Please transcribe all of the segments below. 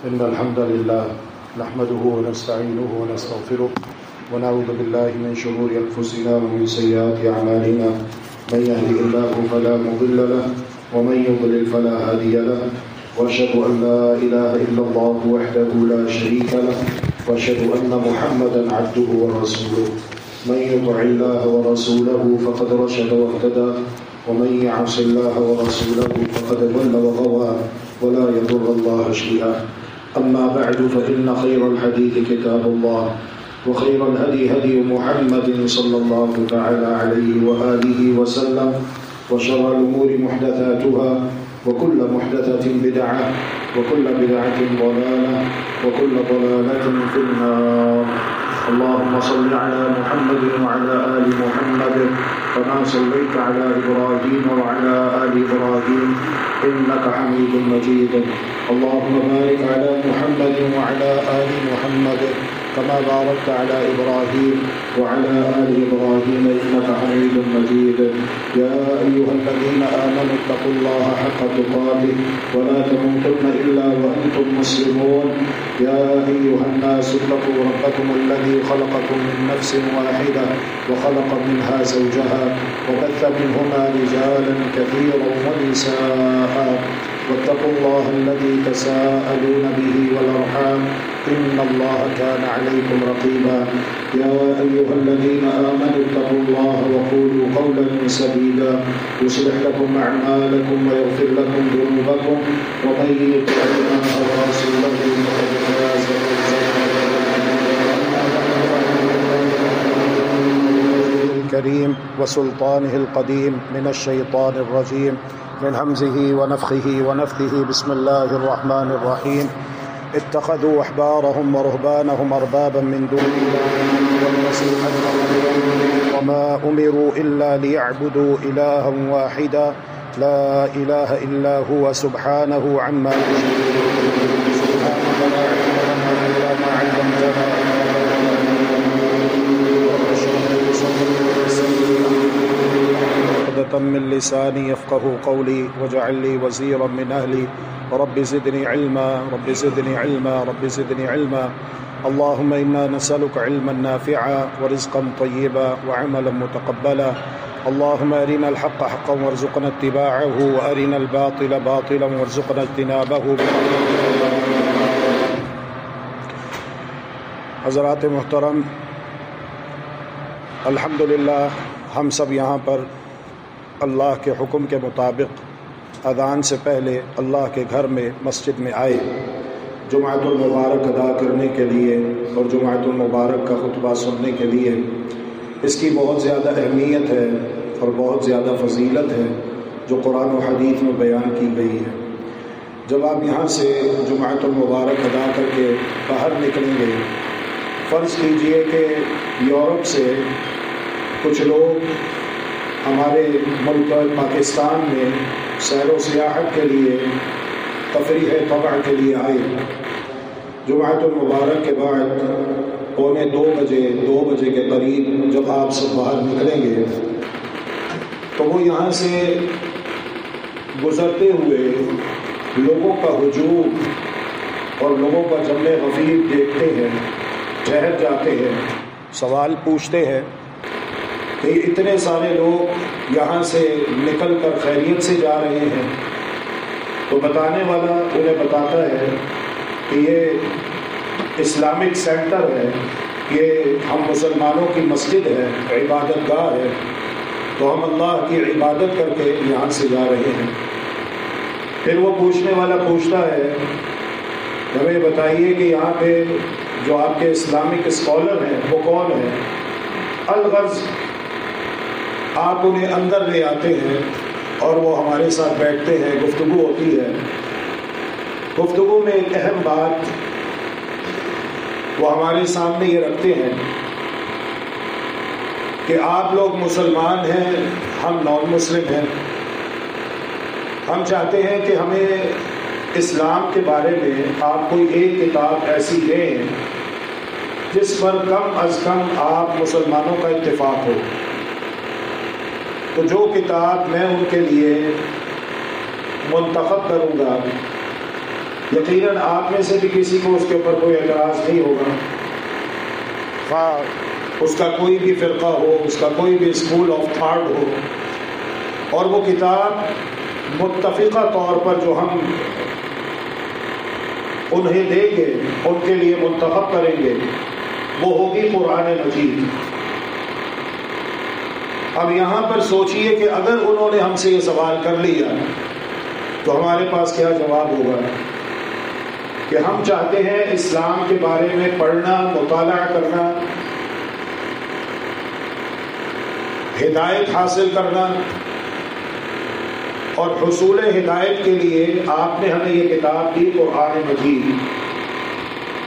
إن الحمد لله نحمده ونستعينه ونستغفره ونعوذ بالله من شرور أنفسنا ومن سيئات أعمالنا من يهده الله فلا مضل له ومن يضلل فلا هادي له وأشهد أن لا إله إلا الله وحده لا شريك له وأشهد أن محمدا عبده ورسوله من يطع الله ورسوله فقد رشد واهتدى ومن يعص الله ورسوله فقد ضل وغوى ولا يضر الله شيئا. أما بعد فإن خير الحديث كتاب الله وخير الهدي هدي محمد صلى الله تعالى عليه وآله وسلم وشر الأمور محدثاتها وكل محدثة بدعة وكل بدعة ضلالة وكل ضلالة في النار. اللهم صل على محمد وعلى آل محمد كما صليت على إبراهيم وعلى آل إبراهيم إنك حميد مجيد. اللهم بارك على محمد وعلى آل محمد كما باركت على إبراهيم وعلى آل إبراهيم إنك حميد مجيد. يا أيها الذين آمنوا اتقوا الله حق تقاته ولا تموتن إلا وأنتم مسلمون. يا أيها الناس اتقوا ربكم الذي خلقكم من نفس واحدة وخلق منها زوجها وبث منهما رجالا كثيرا ونساء واتقوا الله الذي تساءلون به والأرحام إن الله كان عليكم رقيبا. يا أيها الذين آمنوا اتقوا الله وقولوا قولا سديدا يصلح لكم أعمالكم ويغفر لكم ذنوبكم ومن يطع الله ورسوله فقد فاز الكريم وسلطانه القديم من الشيطان الرجيم من همزه ونفخه ونفثه. بسم الله الرحمن الرحيم. اتخذوا أحبارهم ورهبانهم أربابا من دون الله والمسيح ابن مريم وما أمروا إلا ليعبدوا إلها واحدا لا إله إلا هو سبحانه عما يشركون. سبحانك لا علم لنا إلا ما علمتنا من لساني يفقه قولي واجعل لي وزيرا من أهلي رب زدني علما رب زدني علما رب زدني علما. اللهم إنا نسألك علما نافعا ورزقا طيبا وعملا متقبلا. اللهم أرنا الحق حقا وارزقنا اتباعه وأرنا الباطل باطلا وارزقنا اجتنابه. حضرات محترم، الحمدللہ ہم سب یہاں پر اللہ کے حکم کے مطابق اذان سے پہلے اللہ کے گھر میں مسجد میں آئے جمعۃ المبارک ادا کرنے کے لیے اور جمعۃ المبارک کا خطبہ سننے کے لیے. اس کی بہت زیادہ اہمیت ہے اور بہت زیادہ فضیلت ہے جو قرآن و حدیث میں بیان کی گئی ہے. جب آپ یہاں سے جمعۃ المبارک ادا کر کے باہر نکلیں گے، فرض کیجئے کہ یورپ سے کچھ لوگ ہمارے ملک پاکستان میں سیر و سیاحت کے لیے تفریح طبع کے لیے آئے. جمعۃ المبارک کے بعد 2 بجے کے قریب جب آپ سب باہر نکلیں گے تو وہ یہاں سے گزرتے ہوئے لوگوں کا ہجوم اور لوگوں کا جمع غفیر دیکھتے ہیں، ٹھہر جاتے ہیں، سوال پوچھتے ہیں کہ اتنے سارے لوگ یہاں سے نکل کر خیریت سے جا رہے ہیں. تو بتانے والا انہیں بتاتا ہے کہ یہ اسلامک سینٹر ہے، یہ ہم مسلمانوں کی مسجد ہے، عبادت گاہ ہے، تو ہم اللہ کی عبادت کر کے یہاں سے جا رہے ہیں. پھر وہ پوچھنے والا پوچھتا ہے ہمیں بتائیے کہ یہاں پہ جو آپ کے اسلامک اسکالر ہیں وہ کون ہیں؟ الغرض آپ انہیں اندر لے آتے ہیں اور وہ ہمارے ساتھ بیٹھتے ہیں، گفتگو ہوتی ہے. گفتگو میں ایک اہم بات وہ ہمارے سامنے یہ رکھتے ہیں کہ آپ لوگ مسلمان ہیں، ہم نان مسلم ہیں. ہم چاہتے ہیں کہ ہمیں اسلام کے بارے میں آپ کوئی ایک کتاب ایسی دیں جس پر کم از کم آپ مسلمانوں کا اتفاق ہو. تو جو کتاب میں ان کے لیے منتخب کروں گا یقیناً آپ میں سے بھی کسی کو اس کے اوپر کوئی اعتراض نہیں ہوگا، خواہ اس کا کوئی بھی فرقہ ہو، اس کا کوئی بھی اسکول آف تھاٹ ہو، اور وہ کتاب متفقہ طور پر جو ہم انہیں دیں گے، ان کے لیے منتخب کریں گے، وہ ہوگی قرآن مجید۔ اب یہاں پر سوچئے کہ اگر انہوں نے ہم سے یہ سوال کر لیا تو ہمارے پاس کیا جواب ہوگا؟ کہ ہم چاہتے ہیں اسلام کے بارے میں پڑھنا، مطالعہ کرنا، ہدایت حاصل کرنا، اور حصول ہدایت کے لیے آپ نے ہمیں یہ کتاب دی قرآن مجید۔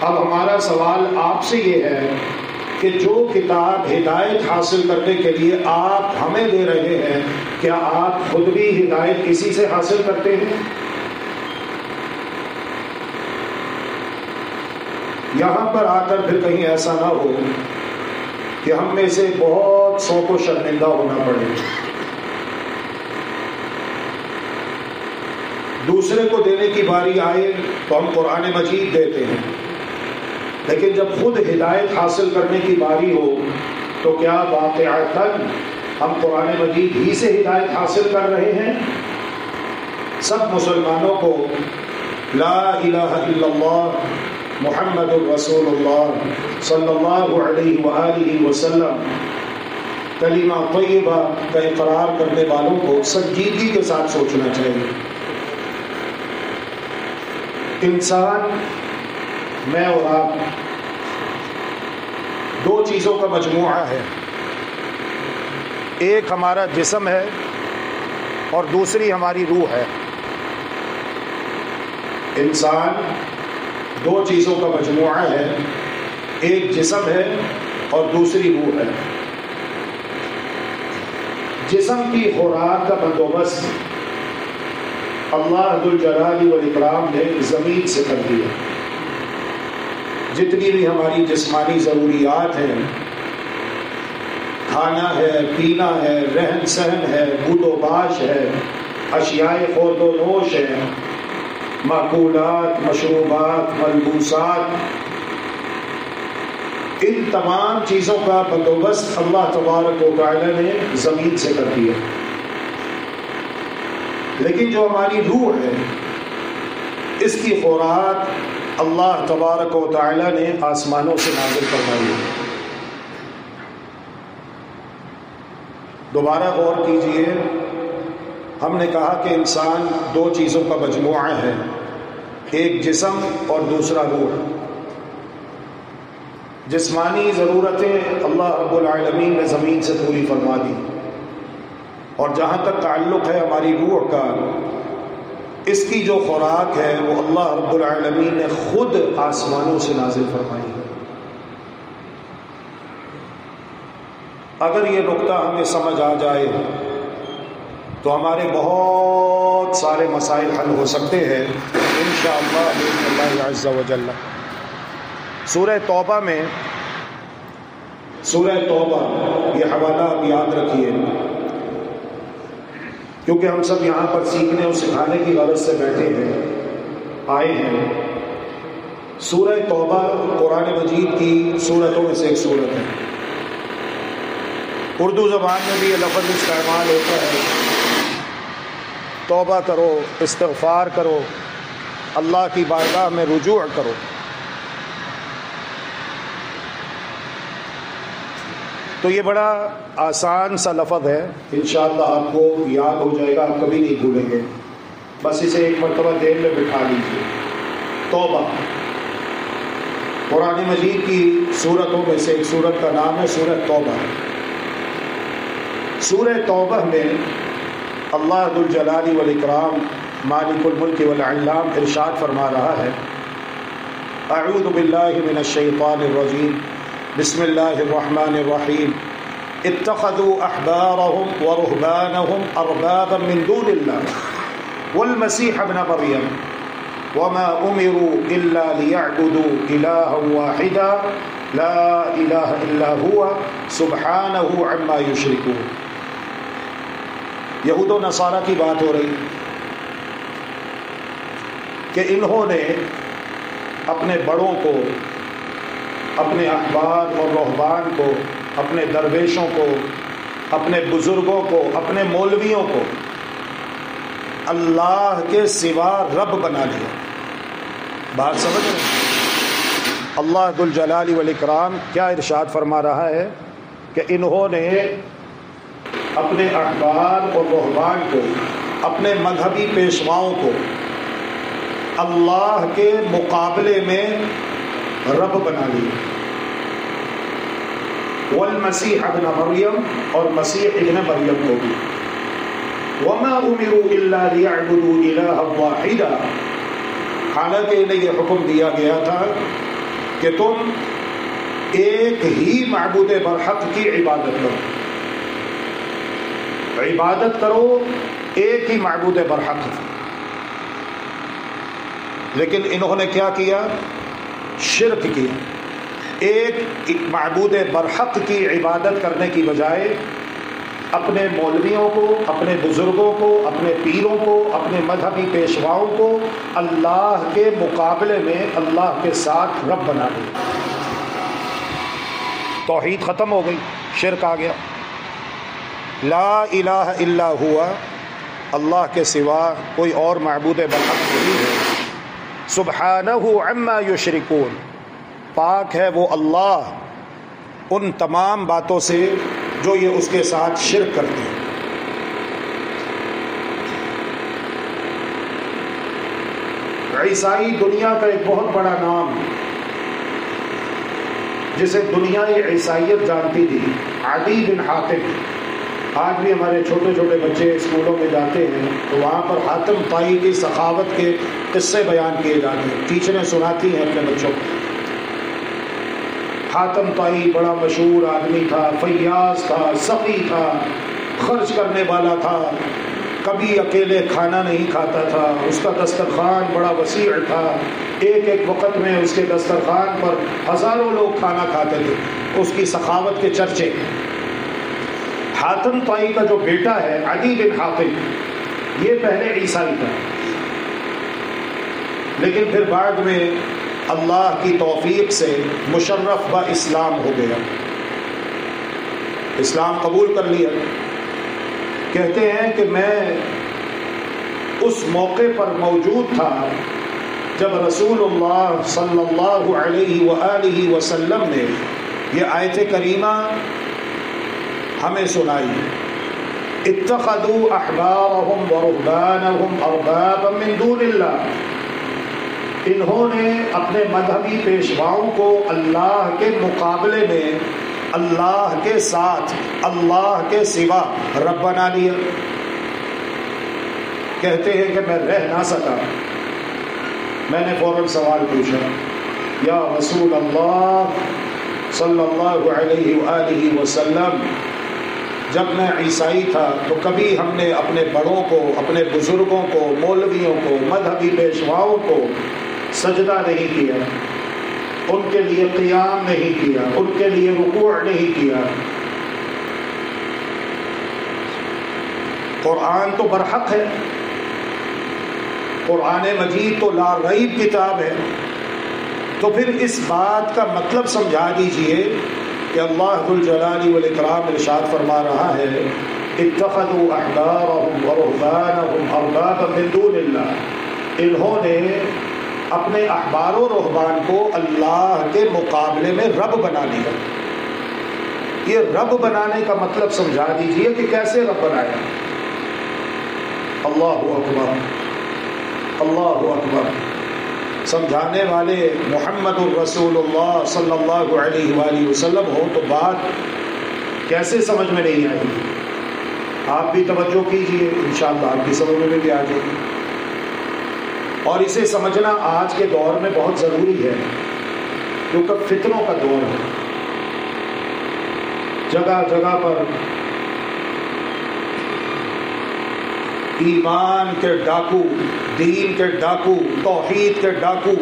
اب ہمارا سوال آپ سے یہ ہے کہ جو کتاب ہدایت حاصل کرنے کے لیے آپ ہمیں دے رہے ہیں، کیا آپ خود بھی ہدایت اسی سے حاصل کرتے ہیں؟ یہاں پر آ کر پھر کہیں ایسا نہ ہو کہ ہم میں سے بہت سو کو شرمندہ ہونا پڑے، دوسرے کو دینے کی باری آئے تو ہم قرآن مجید دیتے ہیں، لیکن جب خود ہدایت حاصل کرنے کی باری ہو تو کیا واقعتاً ہم قرآن مجید ہی سے ہدایت حاصل کر رہے ہیں؟ سب مسلمانوں کو لا الہ الا اللہ محمد الرسول اللہ صلی اللہ علیہ وآلہ وسلم کلمہ طیبہ کا اقرار کرنے والوں کو سنجیدگی کے ساتھ سوچنا چاہیے۔ انسان، میں اور آپ، دو چیزوں کا مجموعہ ہے، ایک ہمارا جسم ہے اور دوسری ہماری روح ہے۔ انسان دو چیزوں کا مجموعہ ہے، ایک جسم ہے اور دوسری روح ہے۔ جسم کی خوراک کا بندوبست اللہ ذوالجلال والاکرام نے زمین سے کر دیا۔ جتنی بھی ہماری جسمانی ضروریات ہیں، کھانا ہے، پینا ہے، رہن سہن ہے، بود و باش ہے، اشیاء خورد و نوش ہے، مأکولات، مشروبات، ملبوسات، ان تمام چیزوں کا بندوبست اللہ تبارک و تعالی نے زمین سے کر دیا۔ لیکن جو ہماری روح ہے، اس کی خوراک اللہ تبارک و تعالی نے آسمانوں سے نازل فرمائی ہے۔ دوبارہ غور کیجئے، ہم نے کہا کہ انسان دو چیزوں کا مجموعہ ہے، ایک جسم اور دوسرا روح۔ جسمانی ضرورتیں اللہ رب العالمین نے زمین سے پوری فرما دی، اور جہاں تک تعلق ہے ہماری روح کا، اس کی جو خوراک ہے وہ اللہ رب العالمین نے خود آسمانوں سے نازل فرمائی ہے۔ اگر یہ نقطہ ہمیں سمجھ آ جائے تو ہمارے بہت سارے مسائل حل ہو سکتے ہیں انشاءاللہ بإذن اللہ عز و جل۔ سورہ توبہ میں، سورہ توبہ، یہ حوالہ آپ یاد رکھیے، کیونکہ ہم سب یہاں پر سیکھنے اور سکھانے کی غرض سے بیٹھے ہیں، آئے ہیں۔ سورہ توبہ قرآن مجید کی سورتوں میں سے ایک سورت ہے۔ اردو زبان میں بھی یہ لفظ استعمال ہوتا ہے، توبہ کرو، استغفار کرو، اللہ کی بارگاہ میں رجوع کرو۔ تو یہ بڑا آسان سا لفظ ہے، انشاءاللہ آپ کو یاد ہو جائے گا، آپ کبھی نہیں بھولیں گے، بس اسے ایک مرتبہ دل میں بٹھا لیجیے۔ توبہ قرآن مجید کی سورتوں میں سے ایک سورت کا نام ہے سورہ توبہ۔ سورہ توبہ میں اللہ ذوالجلال والاکرام مالک الملک والعلام ارشاد فرما رہا ہے، اعوذ باللہ من الشیطان الرجیم، بسم اللہ الرحمن الرحیم، اتخذوا احبارهم ورهبانهم اربابا من دون اللہ والمسیح ابن مریم وما امروا الا ليعبدوا الها واحدا لا الہ الا هو سبحانہ عما یشرکون۔ یہود و نصارہ کی بات ہو رہی، کہ انہوں نے اپنے بڑوں کو، اپنے احبار اور رہبان کو، اپنے درویشوں کو، اپنے بزرگوں کو، اپنے مولویوں کو اللہ کے سوا رب بنا لیا۔ بات سمجھ رہے ہیں؟ اللہ ذو الجلال والاکرام کیا ارشاد فرما رہا ہے کہ انہوں نے اپنے احبار اور رہبان کو، اپنے مذہبی پیشواؤں کو اللہ کے مقابلے میں رب بنا لیا۔ والمسیح ابن مریم، اور مسیح ابن مریم کو بھی۔ وما امروا الا ليعبدوا الها واحدا، حالانکہ انہیں یہ حکم دیا گیا تھا کہ تم ایک ہی معبود برحق کی عبادت کرو، عبادت کرو ایک ہی معبود برحق۔ لیکن انہوں نے کیا کیا؟ شرک کیا۔ ایک معبود برحق کی عبادت کرنے کی بجائے اپنے مولویوں کو، اپنے بزرگوں کو، اپنے پیروں کو، اپنے مذہبی پیشواؤں کو اللہ کے مقابلے میں اللہ کے ساتھ رب بنا دیا۔ توحید ختم ہو گئی، شرک آ گیا۔ لا الہ الا ہوا، اللہ کے سوا کوئی اور معبود برحق نہیں ہے۔ سبحانہ عما یشرکون، پاک ہے وہ اللہ ان تمام باتوں سے جو یہ اس کے ساتھ شرک کرتے ہیں۔ عیسائی دنیا کا ایک بہت بڑا نام جسے دنیا عیسائیت جانتی تھی، عدی بن حاتم۔ آج بھی ہمارے چھوٹے چھوٹے بچے اسکولوں میں جاتے ہیں تو وہاں پر حاتم طائی کی سخاوت کے قصے بیان کیے جاتے ہیں، ٹیچریں سناتی ہیں اپنے بچوں کو۔ حاتم طائی بڑا مشہور آدمی تھا، فیاض تھا، سخی تھا، خرچ کرنے والا تھا، کبھی اکیلے کھانا نہیں کھاتا تھا، اس کا دسترخوان بڑا وسیع تھا، ایک ایک وقت میں اس کے دسترخوان پر ہزاروں لوگ کھانا کھاتے تھے، اس کی سخاوت کے چرچے۔ حاتم طائی کا جو بیٹا ہے عدی بن حاتم، یہ پہلے عیسائی تھا، لیکن پھر بعد میں اللہ کی توفیق سے مشرف با اسلام ہو گیا، اسلام قبول کر لیا۔ کہتے ہیں کہ میں اس موقع پر موجود تھا جب رسول اللہ صلی اللہ علیہ وآلہ وسلم نے یہ آیت کریمہ ہمیں سنائی، اتخذوا احبارهم ورهبانهم اربابا من دون اللہ، انہوں نے اپنے مذہبی پیشواؤں کو اللہ کے مقابلے میں اللہ کے ساتھ، اللہ کے سوا رب بنا لیا۔ کہتے ہیں کہ میں رہ نہ سکا، میں نے فوراً سوال پوچھا، یا رسول اللہ صلی اللہ علیہ وآلہ وسلم، جب میں عیسائی تھا تو کبھی ہم نے اپنے بڑوں کو، اپنے بزرگوں کو، مولویوں کو، مذہبی پیشواؤں کو سجدہ نہیں کیا، ان کے لیے قیام نہیں کیا، ان کے لیے رکوع نہیں کیا۔ قرآن تو برحق ہے، قرآن مجید تو لا ریب کتاب ہے، تو پھر اس بات کا مطلب سمجھا دیجئے کہ اللہ ذو الجلال والاکرام ارشاد فرما رہا ہے، اتخذوا احبارهم ورهبانهم اربابا من دون اللہ، انہوں نے اپنے احبار و رہبان کو اللہ کے مقابلے میں رب بنا لیا۔ یہ رب بنانے کا مطلب سمجھا دیجئے کہ کیسے رب بنایا۔ اللہ اکبر، اللہ اکبر۔ سمجھانے والے محمد الرسول اللہ صلی اللہ علیہ وآلہ وسلم ہو تو بات کیسے سمجھ میں نہیں آئی؟ آپ بھی توجہ کیجئے، انشاءاللہ آپ کی سمجھ میں بھی آ جائے گی۔ اور اسے سمجھنا آج کے دور میں بہت ضروری ہے، کیونکہ فتنوں کا دور ہے، جگہ جگہ پر ایمان کے ڈاکو، دین کے ڈاکو، توحید کے ڈاکو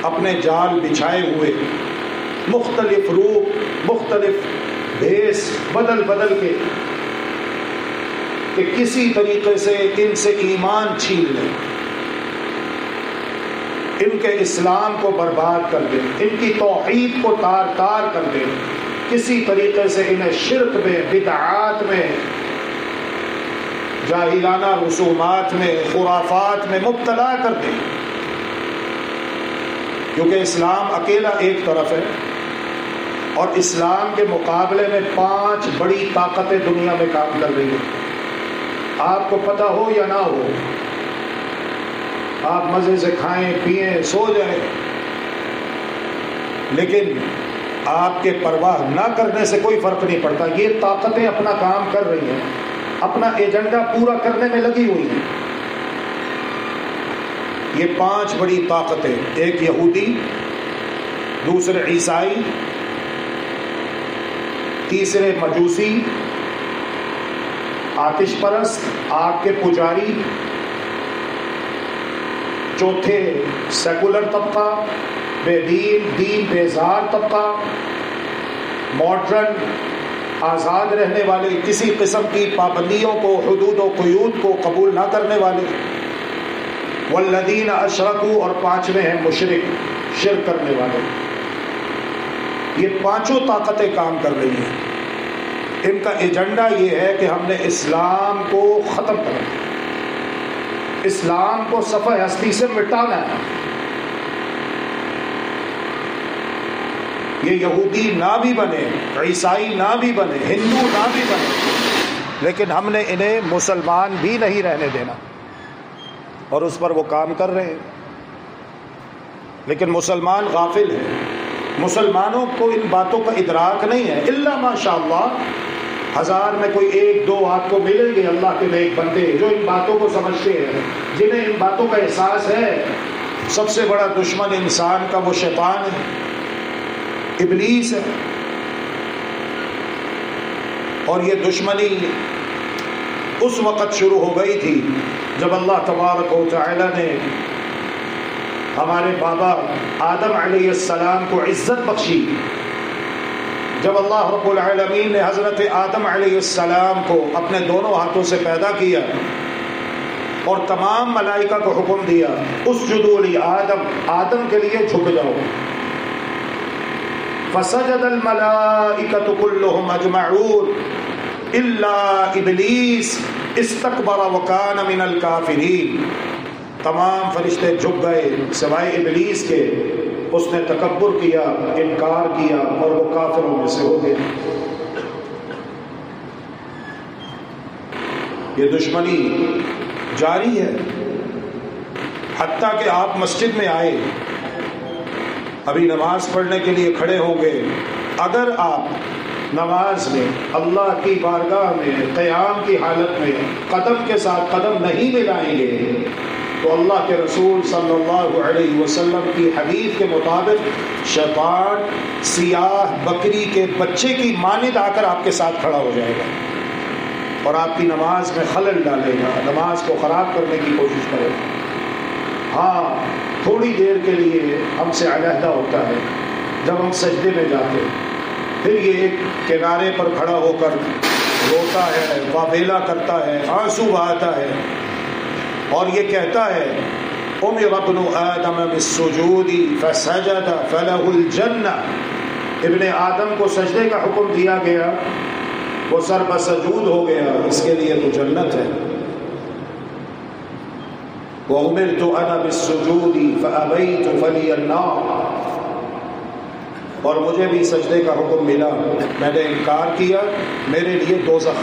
اپنے جال بچھائے ہوئے، مختلف روپ، مختلف بھیس بدل بدل کے کہ کسی طریقے سے ان سے ایمان چھین لیں، ان کے اسلام کو برباد کر دیں، ان کی توحید کو تار تار کر دیں، کسی طریقے سے انہیں شرک میں، بدعات میں، جاہلانہ رسومات میں، خرافات میں مبتلا کر دیں، کیونکہ اسلام اکیلا ایک طرف ہے اور اسلام کے مقابلے میں 5 بڑی طاقتیں دنیا میں کام کر رہی ہیں۔ آپ کو پتہ ہو یا نہ ہو، آپ مزے سے کھائیں پئیں سو جائیں، لیکن آپ کے پرواہ نہ کرنے سے کوئی فرق نہیں پڑتا۔ یہ طاقتیں اپنا کام کر رہی ہیں، اپنا ایجنڈا پورا کرنے میں لگی ہوئی ہیں۔ یہ 5 بڑی طاقتیں، ایک یہودی، دوسرے عیسائی، تیسرے مجوسی، آتش پرست، آگ کے پجاری، چوتھے سیکولر طبقہ، بے دین بیزار طبقہ، ماڈرن، آزاد رہنے والے، کسی قسم کی پابندیوں کو، حدود و قیود کو قبول نہ کرنے والے، والذین اشرکوا، اور 5ویں ہیں مشرک، شرک کرنے والے۔ یہ 5 طاقتیں کام کر رہی ہیں۔ ان کا ایجنڈا یہ ہے کہ ہم نے اسلام کو ختم کرنا، اسلام کو صفحہ ہستی سے مٹانا ہے۔ یہ یہودی نہ بھی بنے، عیسائی نہ بھی بنے، ہندو نہ بھی بنے، لیکن ہم نے انہیں مسلمان بھی نہیں رہنے دینا، اور اس پر وہ کام کر رہے ہیں۔ لیکن مسلمان غافل ہیں، مسلمانوں کو ان باتوں کا ادراک نہیں ہے، الا ماشاء اللہ 1000 میں کوئی 1-2 آپ کو ملیں گے اللہ کے نیک بندے جو ان باتوں کو سمجھتے ہیں، جنہیں ان باتوں کا احساس ہے۔ سب سے بڑا دشمن انسان کا وہ شیطان ہے، ابلیس ہے، اور یہ دشمنی اس وقت شروع ہو گئی تھی جب اللہ تبارک و تعالی نے ہمارے بابا آدم علیہ السلام کو عزت بخشی۔ جب اللہ رب العالمین نے حضرت آدم علیہ السلام کو اپنے دونوں ہاتھوں سے پیدا کیا اور تمام ملائکہ کو حکم دیا اسجدوا لآدم، آدم کے لیے جھک جاؤ، فسجد الملائکۃ کلہم اجمعون الا ابلیس استکبر وکان من الکافرین، تمام فرشتے جھک گئے سوائے ابلیس کے، اس نے تکبر کیا، انکار کیا، اور وہ کافروں میں سے ہو گئے۔ یہ دشمنی جاری ہے، حتیٰ کہ آپ مسجد میں آئے، ابھی نماز پڑھنے کے لیے کھڑے ہوں گے، اگر آپ نماز میں اللہ کی بارگاہ میں قیام کی حالت میں قدم کے ساتھ قدم نہیں ملائیں گے تو اللہ کے رسول صلی اللہ علیہ وسلم کی حدیث کے مطابق شیطان سیاہ بکری کے بچے کی مانند آ کر آپ کے ساتھ کھڑا ہو جائے گا اور آپ کی نماز میں خلل ڈالے گا، نماز کو خراب کرنے کی کوشش کرے گا۔ ہاں، تھوڑی دیر کے لیے ہم سے علیحدہ ہوتا ہے جب ہم سجدے میں جاتے، پھر یہ ایک کنارے پر کھڑا ہو کر روتا ہے، واویلا کرتا ہے، آنسو بہاتا ہے، اور یہ کہتا ہے امر ابن آدم بالسجود فسجد فلہ الجنہ، ابن آدم کو سجدے کا حکم دیا گیا، وہ سر بسجود ہو گیا، اس کے لیے تو جنت ہے۔ وَأُمِرْتُ أَنَا بِالسُّجُودِ فَأَبَيْتُ فَلِيَ النَّارُ، اور مجھے بھی سجدے کا حکم ملا، میں نے انکار کیا، میرے لیے دوزخ۔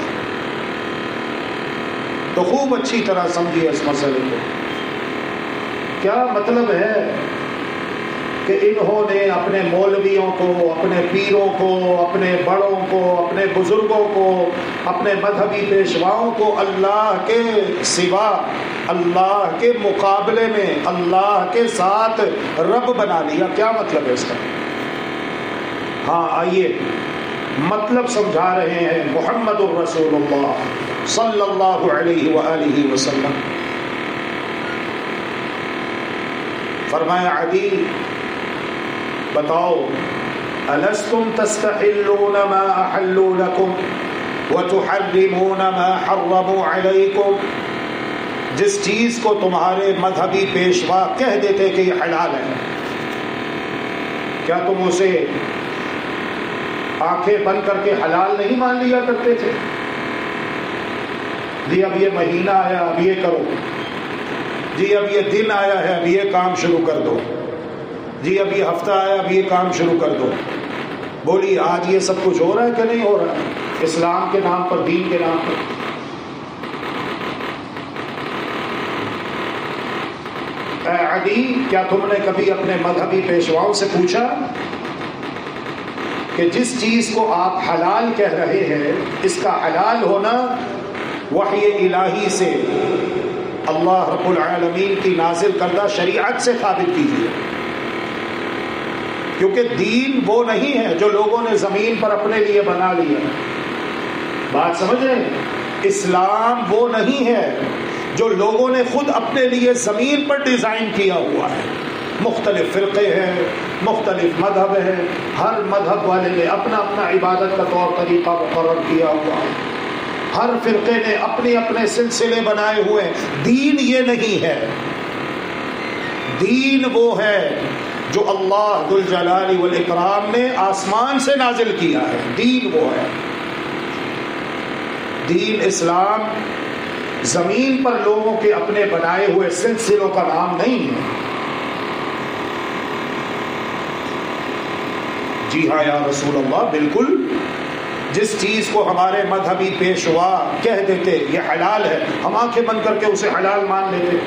تو خوب اچھی طرح سمجھیے اس مسئلے کو، کیا مطلب ہے کہ انہوں نے اپنے مولویوں کو، اپنے پیروں کو، اپنے بڑوں کو، اپنے بزرگوں کو، اپنے مذہبی پیشواؤں کو اللہ کے سوا، اللہ کے مقابلے میں اللہ کے ساتھ رب بنا لیا۔ کیا مطلب ہے اس کا؟ ہاں آئیے مطلب سمجھا رہے ہیں محمد الرسول اللہ صلی اللہ علیہ وآلہ وسلم۔ فرمایا عدی بتاؤ، الستم تستحلون ما احلوا لكم، وَتُحَرِّمُونَ مَا حَرَّمُوا عَلَيْكُمْ، جس چیز کو تمہارے مذہبی پیشوا کہہ دیتے کہ یہ حلال ہے، کیا تم اسے آنکھیں بند کر کے حلال نہیں مان لیا کرتے تھے؟ جی اب یہ مہینہ آیا اب یہ کرو، جی اب یہ دن آیا ہے اب یہ کام شروع کر دو، جی اب یہ ہفتہ آیا اب یہ کام شروع کر دو۔ بولی آج یہ سب کچھ ہو رہا ہے کہ نہیں ہو رہا ہے؟ اسلام کے نام پر، دین کے نام پر۔ اے عدی، کیا تم نے کبھی اپنے مذہبی پیشواؤں سے پوچھا کہ جس چیز کو آپ حلال کہہ رہے ہیں اس کا حلال ہونا وحی الہی سے، اللہ رب العالمین کی نازل کردہ شریعت سے ثابت کیجیے، کیونکہ دین وہ نہیں ہے جو لوگوں نے زمین پر اپنے لیے بنا لیا۔ بات سمجھ رہے ہیں؟ اسلام وہ نہیں ہے جو لوگوں نے خود اپنے لیے زمین پر ڈیزائن کیا ہوا ہے۔ مختلف فرقے ہیں، مختلف مذہب ہیں، ہر مذہب والے نے اپنا اپنا عبادت کا طور طریقہ مقرر کیا ہوا ہے، ہر فرقے نے اپنے اپنے سلسلے بنائے ہوئے۔ دین یہ نہیں ہے، دین وہ ہے جو اللہ ذو الجلال والاکرام نے آسمان سے نازل کیا ہے، دین وہ ہے۔ دین اسلام زمین پر لوگوں کے اپنے بنائے ہوئے سلسلوں کا نام نہیں ہے۔ جی ہاں یا رسول اللہ، بالکل، جس چیز کو ہمارے مذہبی پیشوا کہہ دیتے یہ حلال ہے، ہم آنکھیں بند کر کے اسے حلال مان لیتے۔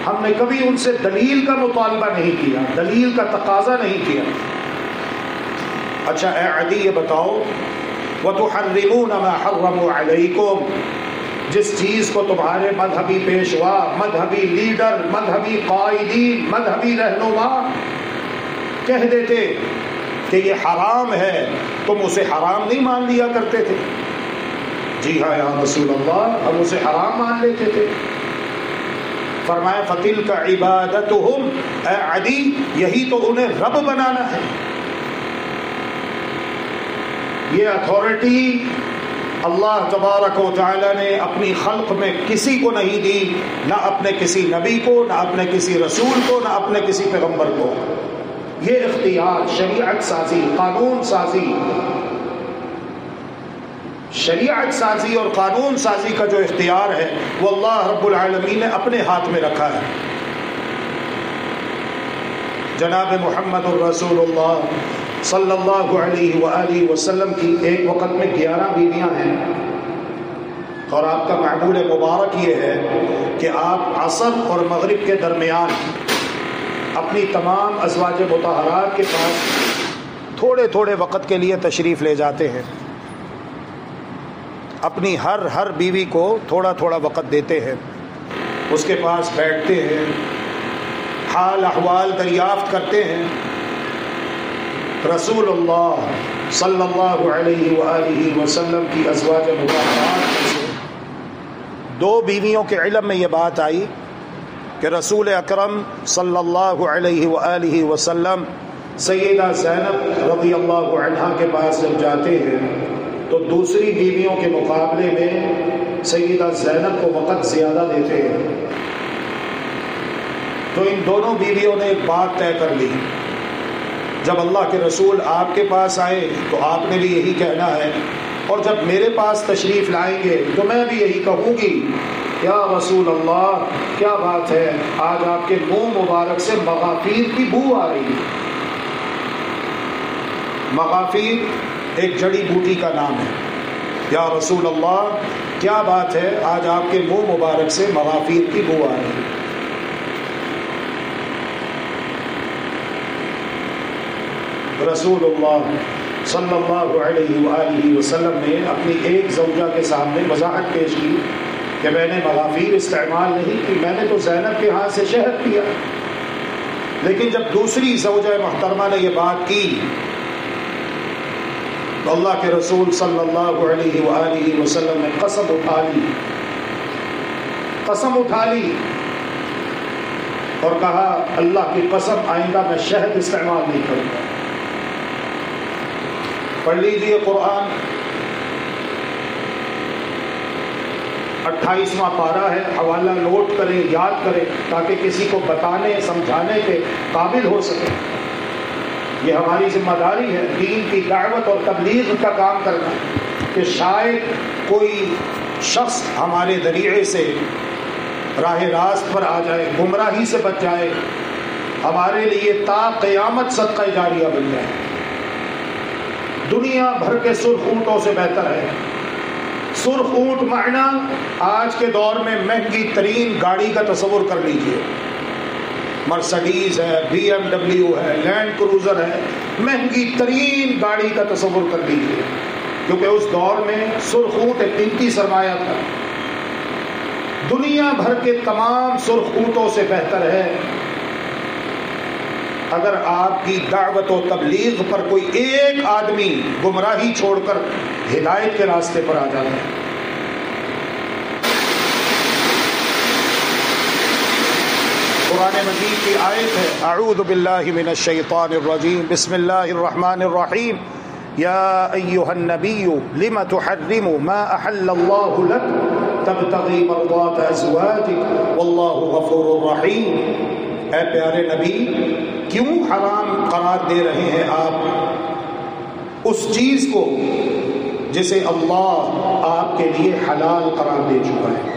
ہم نے کبھی ان سے دلیل کا مطالبہ نہیں کیا، دلیل کا تقاضا نہیں کیا۔ اچھا اے عدی یہ بتاؤ، وَتُحَرِّمُونَ مَا حَرَّمُوا عَلَيْكُمْ، جس چیز کو تمہارے مذہبی پیشوا، مذہبی لیڈر، مذہبی قائدین، مذہبی رہنما کہہ دیتے کہ یہ حرام ہے، تم اسے حرام نہیں مان لیا کرتے تھے؟ جی ہاں یا رسول اللہ، ہم اسے حرام مان لیتے تھے۔ فرمایا فَتِلْكَ عِبَادَتُهُمْ، اے عدی یہی تو انہیں رب بنانا ہے۔ یہ اتھارٹی اللہ تبارک و تعالی نے اپنی خلق میں کسی کو نہیں دی، نہ اپنے کسی نبی کو، نہ اپنے کسی رسول کو، نہ اپنے کسی پیغمبر کو۔ یہ اختیار، شریعت سازی، قانون سازی، شریعت سازی اور قانون سازی کا جو اختیار ہے وہ اللہ رب العالمین نے اپنے ہاتھ میں رکھا ہے۔ جناب محمد الرسول اللہ صلی اللہ علیہ وآلہ وسلم کی ایک وقت میں 11 بیویاں ہیں، اور آپ کا معمول مبارک یہ ہے کہ آپ عصر اور مغرب کے درمیان اپنی تمام ازواج مطہرات کے پاس تھوڑے تھوڑے وقت کے لیے تشریف لے جاتے ہیں، اپنی ہر بیوی کو تھوڑا تھوڑا وقت دیتے ہیں، اس کے پاس بیٹھتے ہیں، حال احوال دریافت کرتے ہیں۔ رسول اللہ صلی اللہ علیہ وآلہ وسلم کی ازواج مطہرات میں سے 2 بیویوں کے علم میں یہ بات آئی کہ رسول اکرم صلی اللہ علیہ وآلہ وسلم سیدہ زینب رضی اللہ عنہا کے پاس جب جاتے ہیں تو دوسری بیویوں کے مقابلے میں سیدہ زینب کو وقت زیادہ دیتے ہیں۔ تو ان دونوں بیویوں نے ایک بات طے کر لی، جب اللہ کے رسول آپ کے پاس آئے تو آپ نے بھی یہی کہنا ہے، اور جب میرے پاس تشریف لائیں گے تو میں بھی یہی کہوں گی، یا رسول اللہ کیا بات ہے، آج آپ کے منہ مبارک سے مغافیر کی بو آ رہی ہے۔ مغافیر ایک جڑی بوٹی کا نام ہے۔ یا رسول اللہ کیا بات ہے، آج آپ کے منہ مبارک سے مغافیر کی بو آ رہی ہے۔ رسول اللہ صلی اللہ علیہ وآلہ وسلم نے اپنی ایک زوجہ کے سامنے وضاحت پیش کی کہ میں نے مغافیر استعمال نہیں کی، میں نے تو زینب کے ہاتھ سے شہد پیا۔ لیکن جب دوسری زوجہ محترمہ نے یہ بات کی تو اللہ کے رسول صلی اللہ علیہ وآلہ وسلم نے قسم اٹھا لی اور کہا اللہ کی قسم آئندہ میں شہد استعمال نہیں کروں گا۔ پڑھ لیجئے قرآن، 28واں پارہ ہے، حوالہ نوٹ کریں، یاد کریں تاکہ کسی کو بتانے سمجھانے کے قابل ہو سکے۔ یہ ہماری ذمہ داری ہے دین کی دعوت اور تبلیغ کا کام کرنا، کہ شاید کوئی شخص ہمارے ذریعے سے راہ راست پر آ جائے، گمراہی سے بچ جائے، ہمارے لیے تا قیامت صدقہ جاریہ بن جائے۔ دنیا بھر کے سرخ اونٹوں سے بہتر ہے۔ سرخ اونٹ معنی آج کے دور میں مہنگی ترین گاڑی کا تصور کر لیجئے، مرسڈیز ہے، BMW ہے، لینڈ کروزر ہے، مہنگی ترین گاڑی کا تصور کر لیجئے، کیونکہ اس دور میں سرخ اونٹ ایک قیمتی سرمایہ تھا۔ دنیا بھر کے تمام سرخ اونٹوں سے بہتر ہے اگر آپ کی دعوت و تبلیغ پر کوئی ایک آدمی گمراہی چھوڑ کر ہدایت کے راستے پر آ جاتا ہے۔ قرآن مجید کی آیت ہے، اعوذ باللہ من الشیطان الرجیم، بسم اللہ الرحمن الرحیم، یا ایہا النبی لم تحرم ما احل اللہ لک تبتغی مرضات ازواجک واللہ غفور رحیم۔ اے پیارے نبی، کیوں حرام قرار دے رہے ہیں آپ اس چیز کو جسے اللہ آپ کے لیے حلال قرار دے چکا ہے؟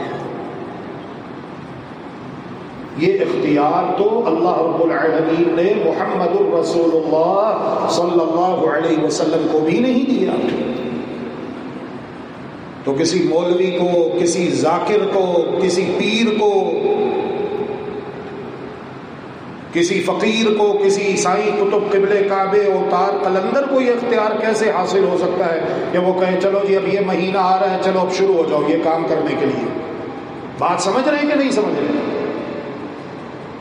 یہ اختیار تو اللہ رب العالمین نے محمد الرسول اللہ صلی اللہ علیہ وسلم کو بھی نہیں دیا۔ تو کسی مولوی کو، کسی ذاکر کو، کسی پیر کو، کسی فقیر کو، کسی عیسائی قطب قبل کعبے اوتار قلندر کو یہ اختیار کیسے حاصل ہو سکتا ہے کہ وہ کہے چلو جی اب یہ مہینہ آ رہا ہے، چلو اب شروع ہو جاؤ یہ کام کرنے کے لیے؟ بات سمجھ رہے ہیں کہ نہیں سمجھ رہے؟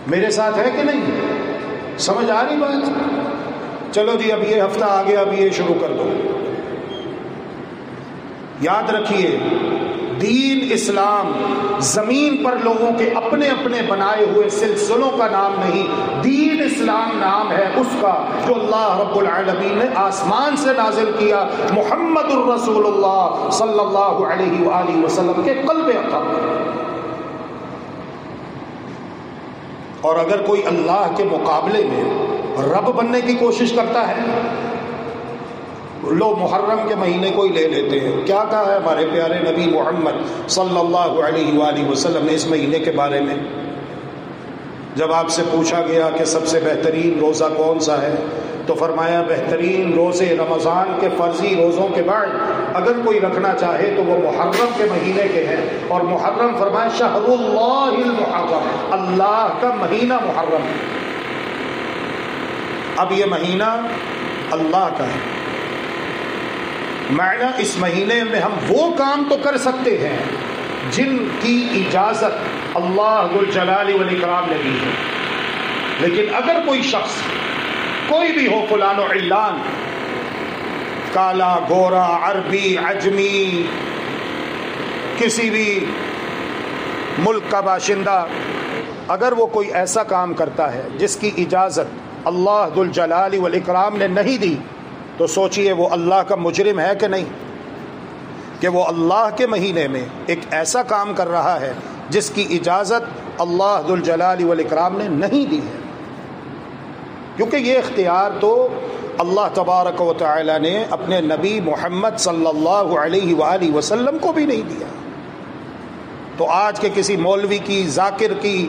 میرے ساتھ ہے کہ نہیں؟ سمجھ آ رہی بات؟ چلو جی اب یہ ہفتہ آ گیا، اب یہ شروع کر دو۔ یاد رکھیے، دین اسلام زمین پر لوگوں کے اپنے اپنے بنائے ہوئے سلسلوں کا نام نہیں، دین اسلام نام ہے اس کا جو اللہ رب العالمین نے آسمان سے نازل کیا محمد الرسول اللہ صلی اللہ علیہ وآلہ وسلم کے قلب اقدس۔ اور اگر کوئی اللہ کے مقابلے میں رب بننے کی کوشش کرتا ہے، لو محرم کے مہینے کو ہی لے لیتے ہیں، کیا کہا ہے ہمارے پیارے نبی محمد صلی اللہ علیہ وآلہ وسلم نے اس مہینے کے بارے میں؟ جب آپ سے پوچھا گیا کہ سب سے بہترین روزہ کون سا ہے تو فرمایا بہترین روزے رمضان کے فرضی روزوں کے بعد اگر کوئی رکھنا چاہے تو وہ محرم کے مہینے کے ہیں، اور محرم فرمایا شہر اللہ المحرم، اللہ کا مہینہ محرم۔ اب یہ مہینہ اللہ کا ہے، معنی اس مہینے میں ہم وہ کام تو کر سکتے ہیں جن کی اجازت اللہ ذو الجلال والاکرام نے دی ہے، لیکن اگر کوئی شخص کوئی بھی ہو، فلان و علان، کالا گورا عربی عجمی، کسی بھی ملک کا باشندہ، اگر وہ کوئی ایسا کام کرتا ہے جس کی اجازت اللہ ذو الجلال والاکرام نے نہیں دی تو سوچئے وہ اللہ کا مجرم ہے کہ نہیں، کہ وہ اللہ کے مہینے میں ایک ایسا کام کر رہا ہے جس کی اجازت اللہ ذو الجلال والاکرام نے نہیں دی ہے، کیونکہ یہ اختیار تو اللہ تبارک و تعالی نے اپنے نبی محمد صلی اللہ علیہ وآلہ وسلم کو بھی نہیں دیا۔ تو آج کے کسی مولوی کی، ذاکر کی،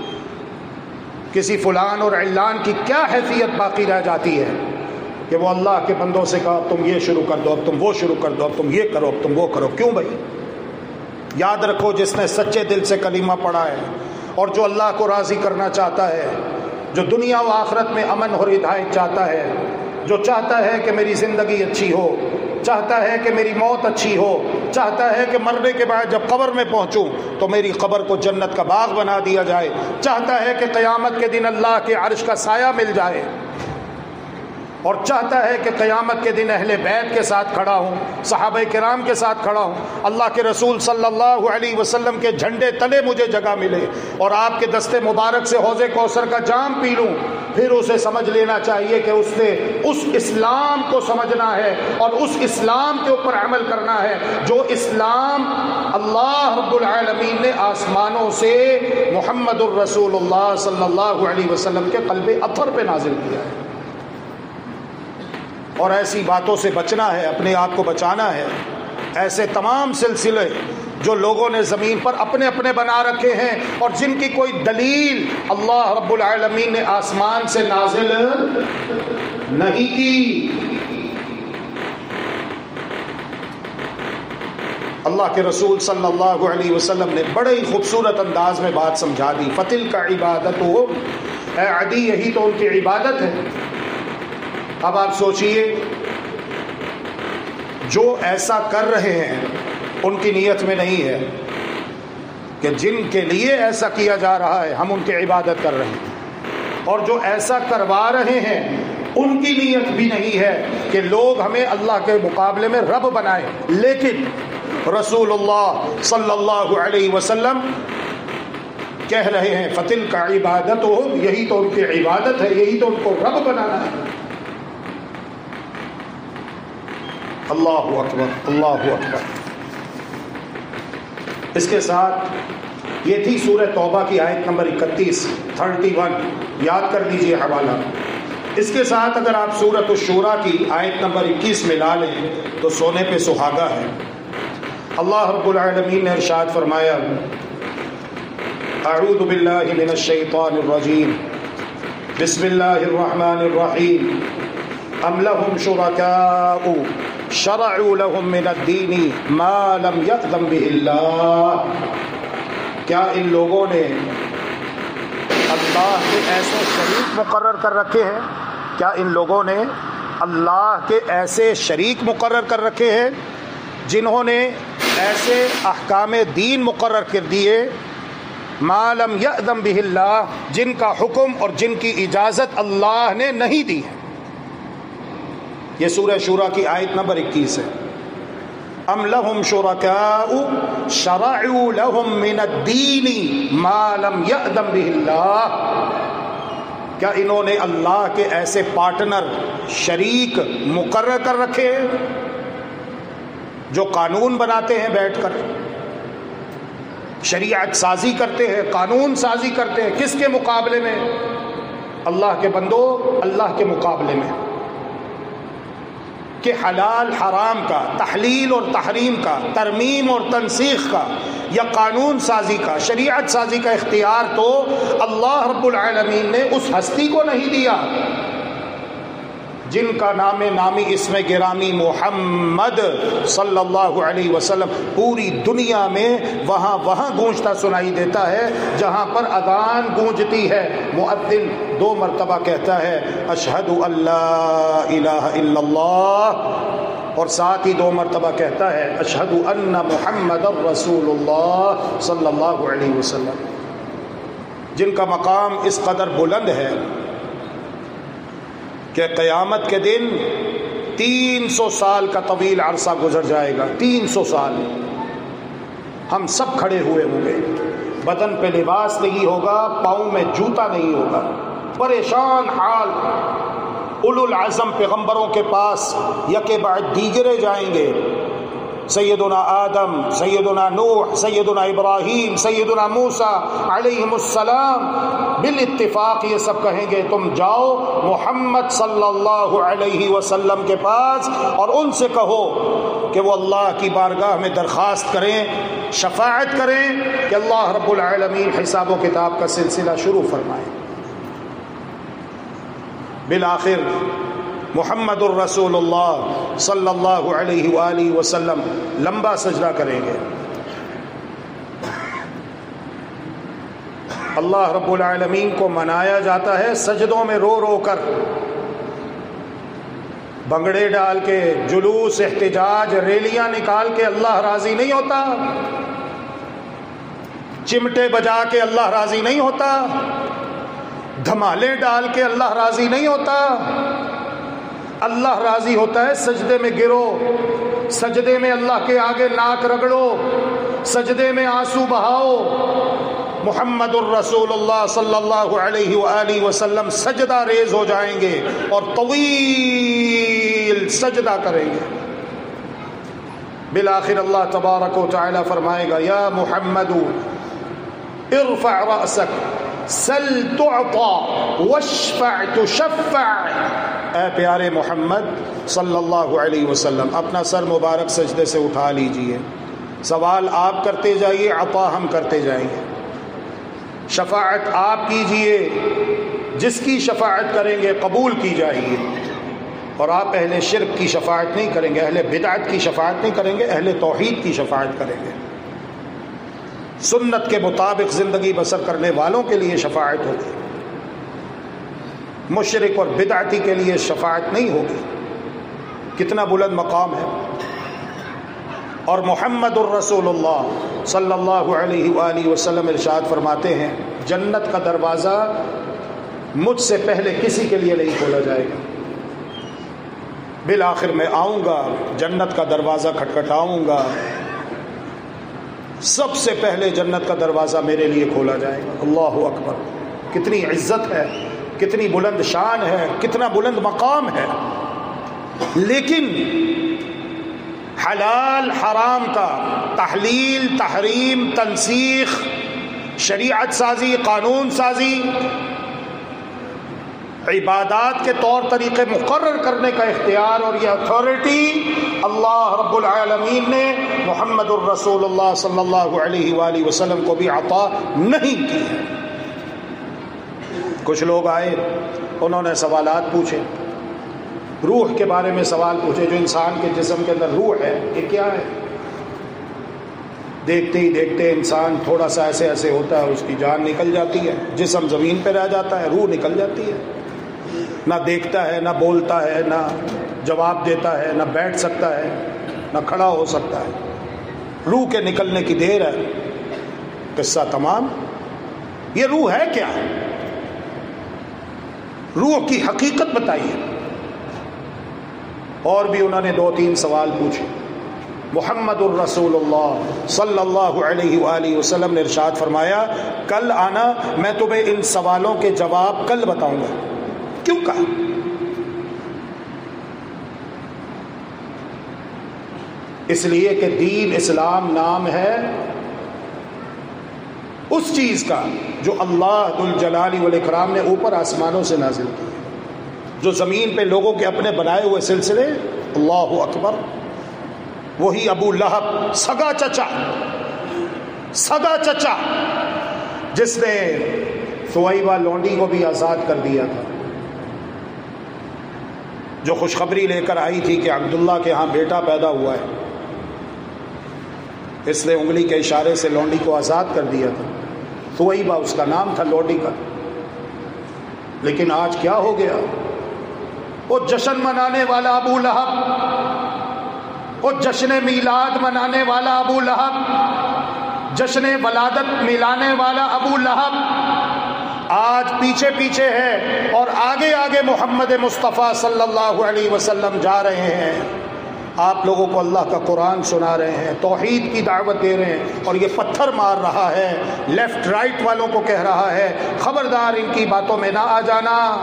کسی فلان اور علان کی کیا حیثیت باقی رہ جاتی ہے کہ وہ اللہ کے بندوں سے کہا تم یہ شروع کر دو، اب تم وہ شروع کر دو، اب تم یہ کرو، اب تم وہ کرو؟ کیوں بھائی؟ یاد رکھو، جس نے سچے دل سے کلمہ پڑھا ہے اور جو اللہ کو راضی کرنا چاہتا ہے، جو دنیا و آخرت میں امن اور ہدایت چاہتا ہے، جو چاہتا ہے کہ میری زندگی اچھی ہو، چاہتا ہے کہ میری موت اچھی ہو، چاہتا ہے کہ مرنے کے بعد جب قبر میں پہنچوں تو میری قبر کو جنت کا باغ بنا دیا جائے، چاہتا ہے کہ قیامت کے دن اللہ کے عرش کا سایہ مل جائے، اور چاہتا ہے کہ قیامت کے دن اہل بیت کے ساتھ کھڑا ہوں، صحابہ کرام کے ساتھ کھڑا ہوں، اللہ کے رسول صلی اللہ علیہ وسلم کے جھنڈے تلے مجھے جگہ ملے اور آپ کے دستے مبارک سے حوض کوثر کا جام پی لوں، پھر اسے سمجھ لینا چاہیے کہ اس نے اس اسلام کو سمجھنا ہے اور اس اسلام کے اوپر عمل کرنا ہے جو اسلام اللہ رب العالمین نے آسمانوں سے محمد الرسول اللہ صلی اللہ علیہ وسلم کے قلب اطہر پہ نازل کیا ہے. اور ایسی باتوں سے بچنا ہے، اپنے آپ کو بچانا ہے. ایسے تمام سلسلے جو لوگوں نے زمین پر اپنے اپنے بنا رکھے ہیں اور جن کی کوئی دلیل اللہ رب العالمین نے آسمان سے نازل نہیں کی. اللہ کے رسول صلی اللہ علیہ وسلم نے بڑے ہی خوبصورت انداز میں بات سمجھا دی. فتل کا عبادت ہو، اے عدی یہی تو ان کی عبادت ہے. اب آپ سوچئے جو ایسا کر رہے ہیں ان کی نیت میں نہیں ہے کہ جن کے لیے ایسا کیا جا رہا ہے ہم ان کی عبادت کر رہے ہیں، اور جو ایسا کروا رہے ہیں ان کی نیت بھی نہیں ہے کہ لوگ ہمیں اللہ کے مقابلے میں رب بنائیں. لیکن رسول اللہ صلی اللہ علیہ وسلم کہہ رہے ہیں فتل کا عبادت ہو، یہی تو ان کی عبادت ہے، یہی تو ان کو رب بنانا ہے. اللہ اکبر، اللہ اکبر. اس کے ساتھ یہ تھی سورہ توبہ کی آیت نمبر 31 یاد کر لیجئے حوالہ. اس کے ساتھ اگر آپ سورۃ الشورى کی آیت نمبر 21 ملا لیں تو سونے پہ سہاگا ہے. اللہ رب العالمین نے ارشاد فرمایا اعوذ باللہ من الشیطان الرجیم بسم اللہ الرحمن الرحیم ام لهم شرکاء شرعوا لهم من الدین ما لم یأذن به اللہ. کیا ان لوگوں نے اللہ کے ایسے شریک مقرر کر رکھے ہیں؟ کیا ان لوگوں نے اللہ کے ایسے شریک مقرر کر رکھے ہیں جنہوں نے ایسے احکام دین مقرر کر دیے ما لم یأذن به اللہ، جن کا حکم اور جن کی اجازت اللہ نے نہیں دی ہے. یہ سورہ شورى کی آیت نمبر 21 ہے. ام لهم شرکاء شرعوا لهم من الدین ما لم یأذن به اللہ. کیا انہوں نے اللہ کے ایسے پارٹنر شریک مقرر کر رکھے ہیں جو قانون بناتے ہیں، بیٹھ کر شریعت سازی کرتے ہیں، قانون سازی کرتے ہیں؟ کس کے مقابلے میں؟ اللہ کے بندو، اللہ کے مقابلے میں. کہ حلال حرام کا، تحلیل اور تحریم کا، ترمیم اور تنسیخ کا یا قانون سازی کا، شریعت سازی کا اختیار تو اللہ رب العالمین نے اس ہستی کو نہیں دیا جن کا نام نامی اسم گرامی محمد صلی اللہ علیہ وسلم پوری دنیا میں وہاں گونجتا سنائی دیتا ہے جہاں پر اذان گونجتی ہے. مؤذن 2 مرتبہ کہتا ہے اشہد ان لا الہ الا اللہ، اور ساتھ ہی 2 مرتبہ کہتا ہے اشہد ان محمد رسول اللہ صلی اللہ علیہ وسلم. جن کا مقام اس قدر بلند ہے کہ قیامت کے دن 300 سال کا طویل عرصہ گزر جائے گا. 300 سال ہم سب کھڑے ہوئے ہوں گے، بدن پہ لباس نہیں ہوگا، پاؤں میں جوتا نہیں ہوگا، پریشان حال. اولو العزم پیغمبروں کے پاس یکے بعد دیگرے جائیں گے. سیدنا آدم، سیدنا نوح، سیدنا ابراہیم، سیدنا موسیٰ علیہم السلام بالاتفاق یہ سب کہیں گے تم جاؤ محمد صلی اللہ علیہ وسلم کے پاس اور ان سے کہو کہ وہ اللہ کی بارگاہ میں درخواست کریں، شفاعت کریں کہ اللہ رب العالمین حساب و کتاب کا سلسلہ شروع فرمائے. بالآخر محمد الرسول اللہ صلی اللہ علیہ وآلہ وسلم لمبا سجدہ کریں گے. اللہ رب العالمین کو منایا جاتا ہے سجدوں میں رو رو کر، بنگڑے ڈال کے، جلوس، احتجاج، ریلیاں نکال کے اللہ راضی نہیں ہوتا. چمٹے بجا کے اللہ راضی نہیں ہوتا. دھمالے ڈال کے اللہ راضی نہیں ہوتا. اللہ راضی ہوتا ہے سجدے میں گرو، سجدے میں اللہ کے آگے ناک رگڑو، سجدے میں آنسو بہاؤ. محمد الرسول اللہ صلی اللہ علیہ وآلہ وسلم سجدہ ریز ہو جائیں گے اور طویل سجدہ کریں گے. بالآخر اللہ تبارک و تعالی فرمائے گا یا محمد ارفع رأسک سل تعطى واشفع تشفع. اے پیارے محمد صلی اللہ علیہ وسلم اپنا سر مبارک سجدے سے اٹھا لیجئے، سوال آپ کرتے جائیے، عطا ہم کرتے جائیں گے. شفاعت آپ کیجئے، جس کی شفاعت کریں گے قبول کی جائے گی. اور آپ اہل شرک کی شفاعت نہیں کریں گے، اہل بدعت کی شفاعت نہیں کریں گے، اہل توحید کی شفاعت کریں گے. سنت کے مطابق زندگی بسر کرنے والوں کے لیے شفاعت ہوگی، مشرک اور بدعتی کے لیے شفاعت نہیں ہوگی. کتنا بلند مقام ہے. اور محمد الرسول اللہ صلی اللہ علیہ وآلہ وسلم ارشاد فرماتے ہیں جنت کا دروازہ مجھ سے پہلے کسی کے لیے نہیں کھولا جائے گا. بالآخر میں آؤں گا، جنت کا دروازہ کھٹکھٹاؤں گا، سب سے پہلے جنت کا دروازہ میرے لیے کھولا جائے گا. اللہ اکبر. کتنی عزت ہے، کتنی بلند شان ہے، کتنا بلند مقام ہے. لیکن حلال حرام کا تحلیل، تحریم، تنسیخ، شریعت سازی، قانون سازی، عبادات کے طور طریقے مقرر کرنے کا اختیار اور یہ اتھارٹی اللہ رب العالمین نے محمد الرسول اللہ صلی اللہ علیہ وآلہ وسلم کو بھی عطا نہیں کی ہے. کچھ لوگ آئے، انہوں نے سوالات پوچھے، روح کے بارے میں سوال پوچھے. جو انسان کے جسم کے اندر روح ہے یہ کیا ہے؟ دیکھتے ہی دیکھتے انسان تھوڑا سا ایسے ایسے ہوتا ہے، اس کی جان نکل جاتی ہے، جسم زمین پہ رہ جاتا ہے، روح نکل جاتی ہے. نہ دیکھتا ہے، نہ بولتا ہے، نہ جواب دیتا ہے، نہ بیٹھ سکتا ہے، نہ کھڑا ہو سکتا ہے. روح کے نکلنے کی دیر ہے، قصہ تمام. یہ روح ہے کیا؟ روح کی حقیقت بتائیے. اور بھی انہوں نے 2-3 سوال پوچھے. محمد الرسول اللہ صلی اللہ علیہ وآلہ وسلم نے ارشاد فرمایا کل آنا، میں تمہیں ان سوالوں کے جواب کل بتاؤں گا. کیوں کہا؟ اس لیے کہ دین اسلام نام ہے اس چیز کا جو اللہ ذو الجلال والاکرام نے اوپر آسمانوں سے نازل کی، جو زمین پہ لوگوں کے اپنے بنائے ہوئے سلسلے. اللہ اکبر. وہی ابو لہب، سگا چچا جس نے ثویبہ لونڈی کو بھی آزاد کر دیا تھا، جو خوشخبری لے کر آئی تھی کہ عبداللہ کے ہاں بیٹا پیدا ہوا ہے، اس نے انگلی کے اشارے سے لونڈی کو آزاد کر دیا تھا. ثویبہ اس کا نام تھا لونڈی کا. لیکن آج کیا ہو گیا؟ وہ جشن منانے والا ابو لہب، وہ جشن میلاد منانے والا ابو لہب، جشن ولادت ملانے والا ابو لہب آج پیچھے پیچھے ہے اور آگے آگے محمد مصطفیٰ صلی اللہ علیہ وسلم جا رہے ہیں. آپ لوگوں کو اللہ کا قرآن سنا رہے ہیں، توحید کی دعوت دے رہے ہیں، اور یہ پتھر مار رہا ہے، لیفٹ رائٹ والوں کو کہہ رہا ہے خبردار ان کی باتوں میں نہ آ جانا.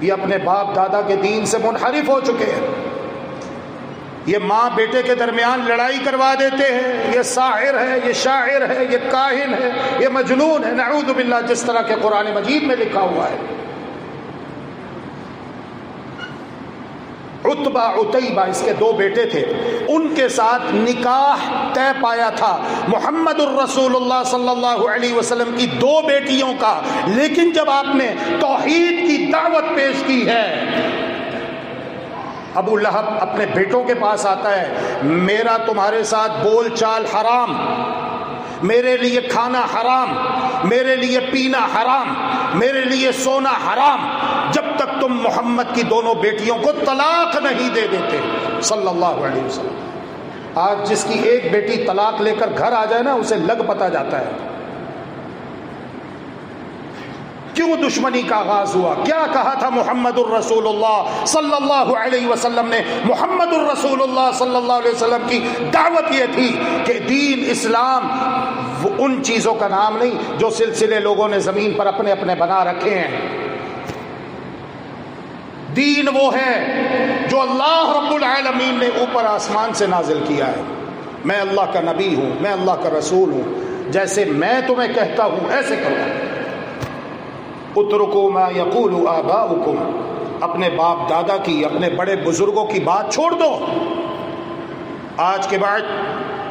یہ اپنے باپ دادا کے دین سے منحرف ہو چکے ہیں. یہ ماں بیٹے کے درمیان لڑائی کروا دیتے ہیں. یہ ساحر ہے، یہ شاعر ہے، یہ کاہن ہے، یہ مجنون ہے، نعوذ باللہ، جس طرح کے قرآن مجید میں لکھا ہوا ہے. عتبہ عتیبہ اس کے 2 بیٹے تھے، ان کے ساتھ نکاح طے پایا تھا محمد الرسول اللہ صلی اللہ علیہ وسلم کی 2 بیٹیوں کا. لیکن جب آپ نے توحید کی دعوت پیش کی ہے، ابو لہب اپنے بیٹوں کے پاس آتا ہے، میرا تمہارے ساتھ بول چال حرام، میرے لیے کھانا حرام، میرے لیے پینا حرام، میرے لیے سونا حرام، جب تک تم محمد کی 2 بیٹیوں کو طلاق نہیں دے دیتے صلی اللہ علیہ وسلم. آج جس کی ایک بیٹی طلاق لے کر گھر آ جائے نا، اسے لگ پتا جاتا ہے. کیوں دشمنی کا آغاز ہوا؟ کیا کہا تھا محمد الرسول اللہ صلی اللہ علیہ وسلم نے؟ محمد الرسول اللہ صلی اللہ علیہ وسلم کی دعوت یہ تھی کہ دین اسلام وہ ان چیزوں کا نام نہیں جو سلسلے لوگوں نے زمین پر اپنے اپنے بنا رکھے ہیں. دین وہ ہے جو اللہ رب العالمین نے اوپر آسمان سے نازل کیا ہے. میں اللہ کا نبی ہوں، میں اللہ کا رسول ہوں، جیسے میں تمہیں کہتا ہوں ایسے کرو. اترکوا ما یقول آباؤکم، اپنے باپ دادا کی، اپنے بڑے بزرگوں کی بات چھوڑ دو. آج کے بعد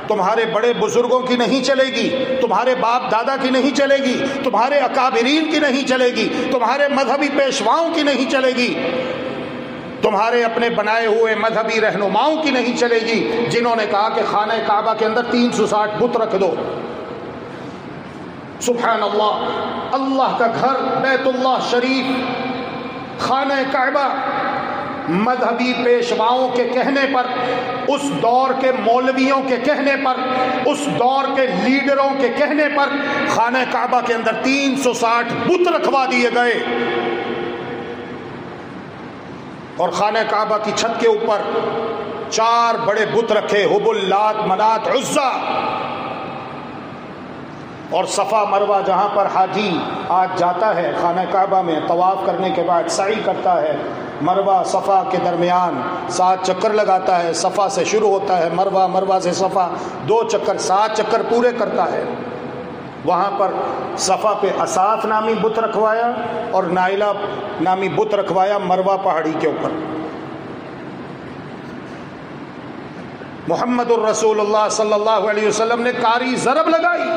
تمہارے بڑے بزرگوں کی نہیں چلے گی، تمہارے باپ دادا کی نہیں چلے گی، تمہارے اکابرین کی نہیں چلے گی، تمہارے مذہبی پیشواؤں کی نہیں چلے گی، تمہارے اپنے بنائے ہوئے مذہبی رہنماؤں کی نہیں چلے گی جنہوں نے کہا کہ خانہ کعبہ کے اندر 360 بت رکھ دو. سبحان اللہ، اللہ کا گھر بیت اللہ شریف، خانہ کعبہ، مذہبی پیشواؤں کے کہنے پر، اس دور کے مولویوں کے کہنے پر، اس دور کے لیڈروں کے کہنے پر خانہ کعبہ کے اندر 360 بت رکھوا دیے گئے. اور خانہ کعبہ کی چھت کے اوپر 4 بڑے بت رکھے، حبل، لات، منات، عزا. اور صفا مروہ جہاں پر حاجی آج جاتا ہے خانہ کعبہ میں طواف کرنے کے بعد سعی کرتا ہے، مروہ صفا کے درمیان 7 چکر لگاتا ہے. صفا سے شروع ہوتا ہے مروہ، مروہ سے صفا 2 چکر، 7 چکر پورے کرتا ہے. وہاں پر صفا پہ اساف نامی بت رکھوایا اور نائلہ نامی بت رکھوایا مروہ پہاڑی کے اوپر. محمد الرسول اللہ صلی اللہ علیہ وسلم نے کاری ضرب لگائی،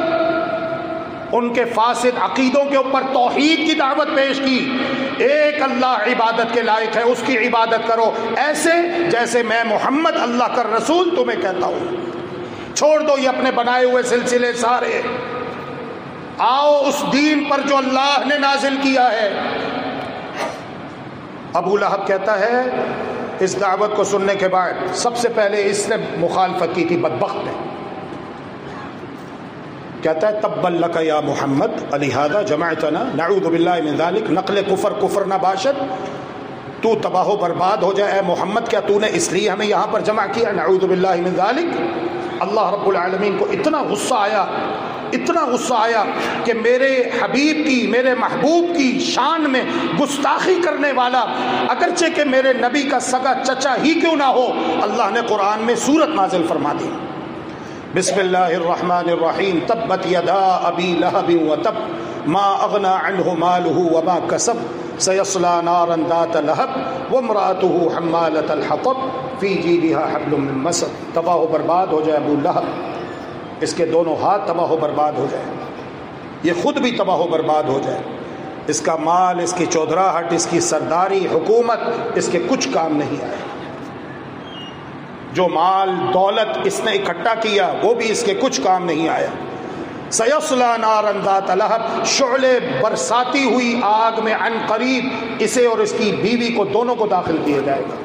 ان کے فاسد عقیدوں کے اوپر توحید کی دعوت پیش کی. ایک اللہ عبادت کے لائق ہے، اس کی عبادت کرو ایسے جیسے میں محمد اللہ کا رسول تمہیں کہتا ہوں. چھوڑ دو یہ اپنے بنائے ہوئے سلسلے سارے، آؤ اس دین پر جو اللہ نے نازل کیا ہے. ابو لہب کہتا ہے اس دعوت کو سننے کے بعد سب سے پہلے اس نے مخالفت کی تھی، بدبخت نے. کہتا ہے تبا لک یا محمد لہذا جمعتنا نعوذ باللہ من ذلک، نقل کفر کفر نہ باشد، تو تباہ و برباد ہو جائے اے محمد، کیا تو نے اس لیے ہمیں یہاں پر جمع کیا؟ نعوذ باللہ من ذلک. اللہ رب العالمین کو اتنا غصہ آیا، اتنا غصہ آیا کہ میرے حبیب کی، میرے محبوب کی شان میں گستاخی کرنے والا، اگرچہ کہ میرے نبی کا سگا چچا ہی کیوں نہ ہو، اللہ نے قرآن میں سورت نازل فرما دی. بسم اللہ الرحمن الرحیم. تبت یدا ابی لہب وتب ما اغنى عنہ مالہ وما کسب سیصلی نارا ذات لہب وامرأته حمالۃ الحطب فی جیدها حبل من مسد. تباہ و برباد ہو جائے ابو لہب، اس کے دونوں ہاتھ تباہ و برباد ہو جائے، یہ خود بھی تباہ و برباد ہو جائے، اس کا مال، اس کی چودراہٹ، اس کی سرداری، حکومت اس کے کچھ کام نہیں آئے. جو مال دولت اس نے اکٹھا کیا وہ بھی اس کے کچھ کام نہیں آیا. سیصلی نارا ذات لہب، شعلے برساتی ہوئی آگ میں عن قریب اسے اور اس کی بیوی کو دونوں کو داخل کیا جائے گا.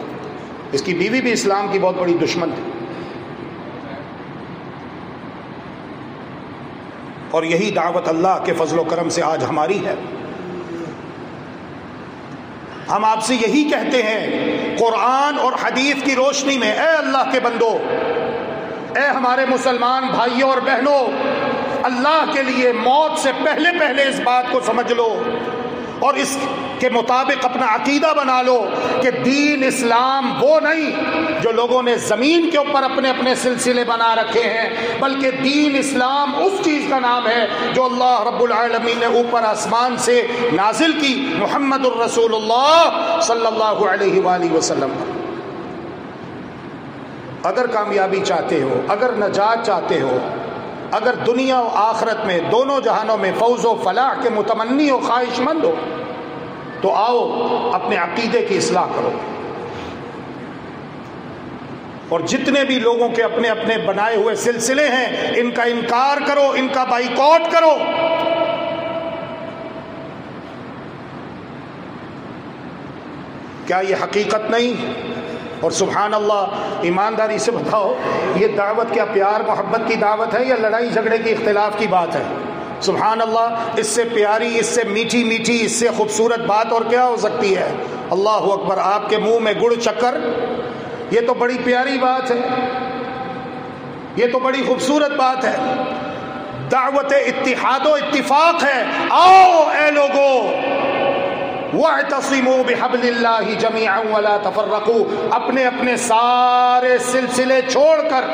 اس کی بیوی بھی اسلام کی بہت بڑی دشمن تھی. اور یہی دعوت اللہ کے فضل و کرم سے آج ہماری ہے. ہم آپ سے یہی کہتے ہیں قرآن اور حدیث کی روشنی میں، اے اللہ کے بندو، اے ہمارے مسلمان بھائیوں اور بہنوں، اللہ کے لیے موت سے پہلے پہلے اس بات کو سمجھ لو اور اس کے مطابق اپنا عقیدہ بنا لو کہ دین اسلام وہ نہیں جو لوگوں نے زمین کے اوپر اپنے اپنے سلسلے بنا رکھے ہیں، بلکہ دین اسلام اس چیز کا نام ہے جو اللہ رب العالمین نے اوپر آسمان سے نازل کی، محمد الرسول اللہ صلی اللہ علیہ وآلہ وسلم. اگر کامیابی چاہتے ہو، اگر نجات چاہتے ہو، اگر دنیا و آخرت میں دونوں جہانوں میں فوز و فلاح کے متمنی و خواہش مند ہو، تو آؤ اپنے عقیدے کی اصلاح کرو. اور جتنے بھی لوگوں کے اپنے اپنے بنائے ہوئے سلسلے ہیں ان کا انکار کرو، ان کا بائیکاٹ کرو. کیا یہ حقیقت نہیں؟ اور سبحان اللہ، ایمانداری سے بتاؤ، یہ دعوت کیا پیار محبت کی دعوت ہے یا لڑائی جھگڑے کی اختلاف کی بات ہے؟ سبحان اللہ، اس سے پیاری، اس سے میٹھی میٹھی، اس سے خوبصورت بات اور کیا ہو سکتی ہے؟ اللہ اکبر، آپ کے منہ میں گڑ شکر، یہ تو بڑی پیاری بات ہے، یہ تو بڑی خوبصورت بات ہے، دعوت اتحاد و اتفاق ہے۔ آؤ اے لوگو، وَاعْتَصِمُوا بِحَبْلِ اللَّهِ جَمِيعًا وَلَا تَفَرَّقُوا، اپنے اپنے سارے سلسلے چھوڑ کر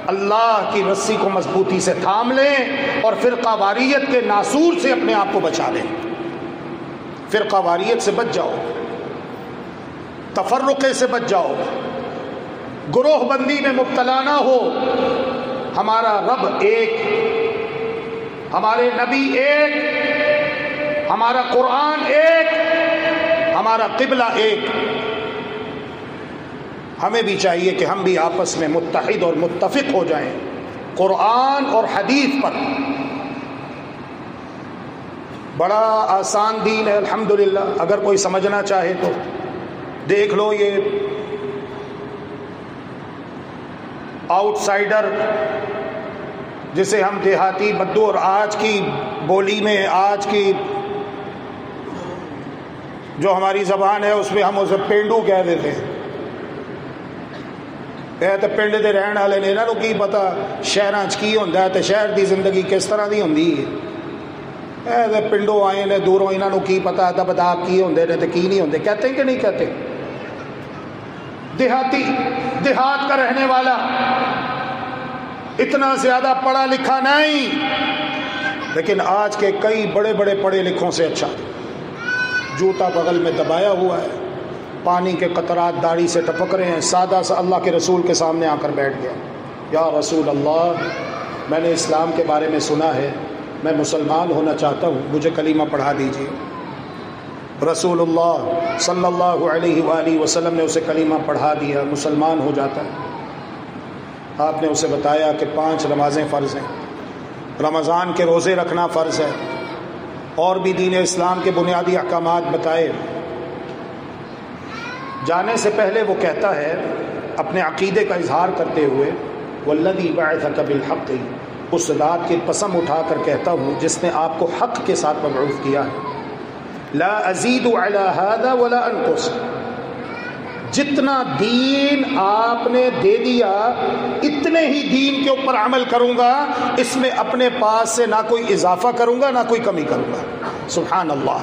اللہ کی رسی کو مضبوطی سے تھام لیں اور فرقہ واریت کے ناسور سے اپنے آپ کو بچا لیں۔ فرقہ واریت سے بچ جاؤ، تفرقے سے بچ جاؤ، گروہ بندی میں مبتلا نہ ہو۔ ہمارا رب ایک، ہمارے نبی ایک، ہمارا قرآن ایک، ہمارا قبلہ ایک۔ ہمیں بھی چاہیے کہ ہم بھی آپس میں متحد اور متفق ہو جائیں قرآن اور حدیث پر۔ بڑا آسان دین ہے الحمدللہ، اگر کوئی سمجھنا چاہے تو دیکھ لو، یہ آؤٹ سائڈر جسے ہم دیہاتی بدو اور آج کی بولی میں، آج کی جو ہماری زبان ہے اس میں ہم اسے پینڈو کہہ دیتے ہیں۔ تے پنڈ دے رہن والے نے، انہاں نوں کی پتا شہراں چ کی ہوندا ہے تے شہر دی زندگی کس طرح دی ہوندی ہے۔ اے تے پنڈوں آئے نے دوروں، انہاں نوں کی پتا دب داب کی ہوندے نے تے کی نہیں ہوندے، کہتے ہیں کہ نہیں کہتے؟ دیہاتی، دیہات کا رہنے والا، اتنا زیادہ پڑھا لکھا نہیں، لیکن آج کے کئی بڑے بڑے پڑھے لکھوں سے اچھا، جوتا بغل میں دبایا ہوا ہے، پانی کے قطرات داڑھی سے ٹپک رہے ہیں، سادہ سا اللہ کے رسول کے سامنے آ کر بیٹھ گیا، یا رسول اللہ، میں نے اسلام کے بارے میں سنا ہے، میں مسلمان ہونا چاہتا ہوں، مجھے کلمہ پڑھا دیجیے۔ رسول اللہ صلی اللہ علیہ وآلہ وسلم نے اسے کلمہ پڑھا دیا، مسلمان ہو جاتا ہے۔ آپ نے اسے بتایا کہ 5 نمازیں فرض ہیں، رمضان کے روزے رکھنا فرض ہے، اور بھی دین اسلام کے بنیادی احکامات بتائے۔ جانے سے پہلے وہ کہتا ہے اپنے عقیدے کا اظہار کرتے ہوئے، والذی بعثک بالحق، اس ذات کی قسم اٹھا کر کہتا ہوں جس نے آپ کو حق کے ساتھ مبعوث کیا ہے، لا ازید علی ھذا ولا انقص، جتنا دین آپ نے دے دیا اتنے ہی دین کے اوپر عمل کروں گا، اس میں اپنے پاس سے نہ کوئی اضافہ کروں گا نہ کوئی کمی کروں گا۔ سبحان اللہ،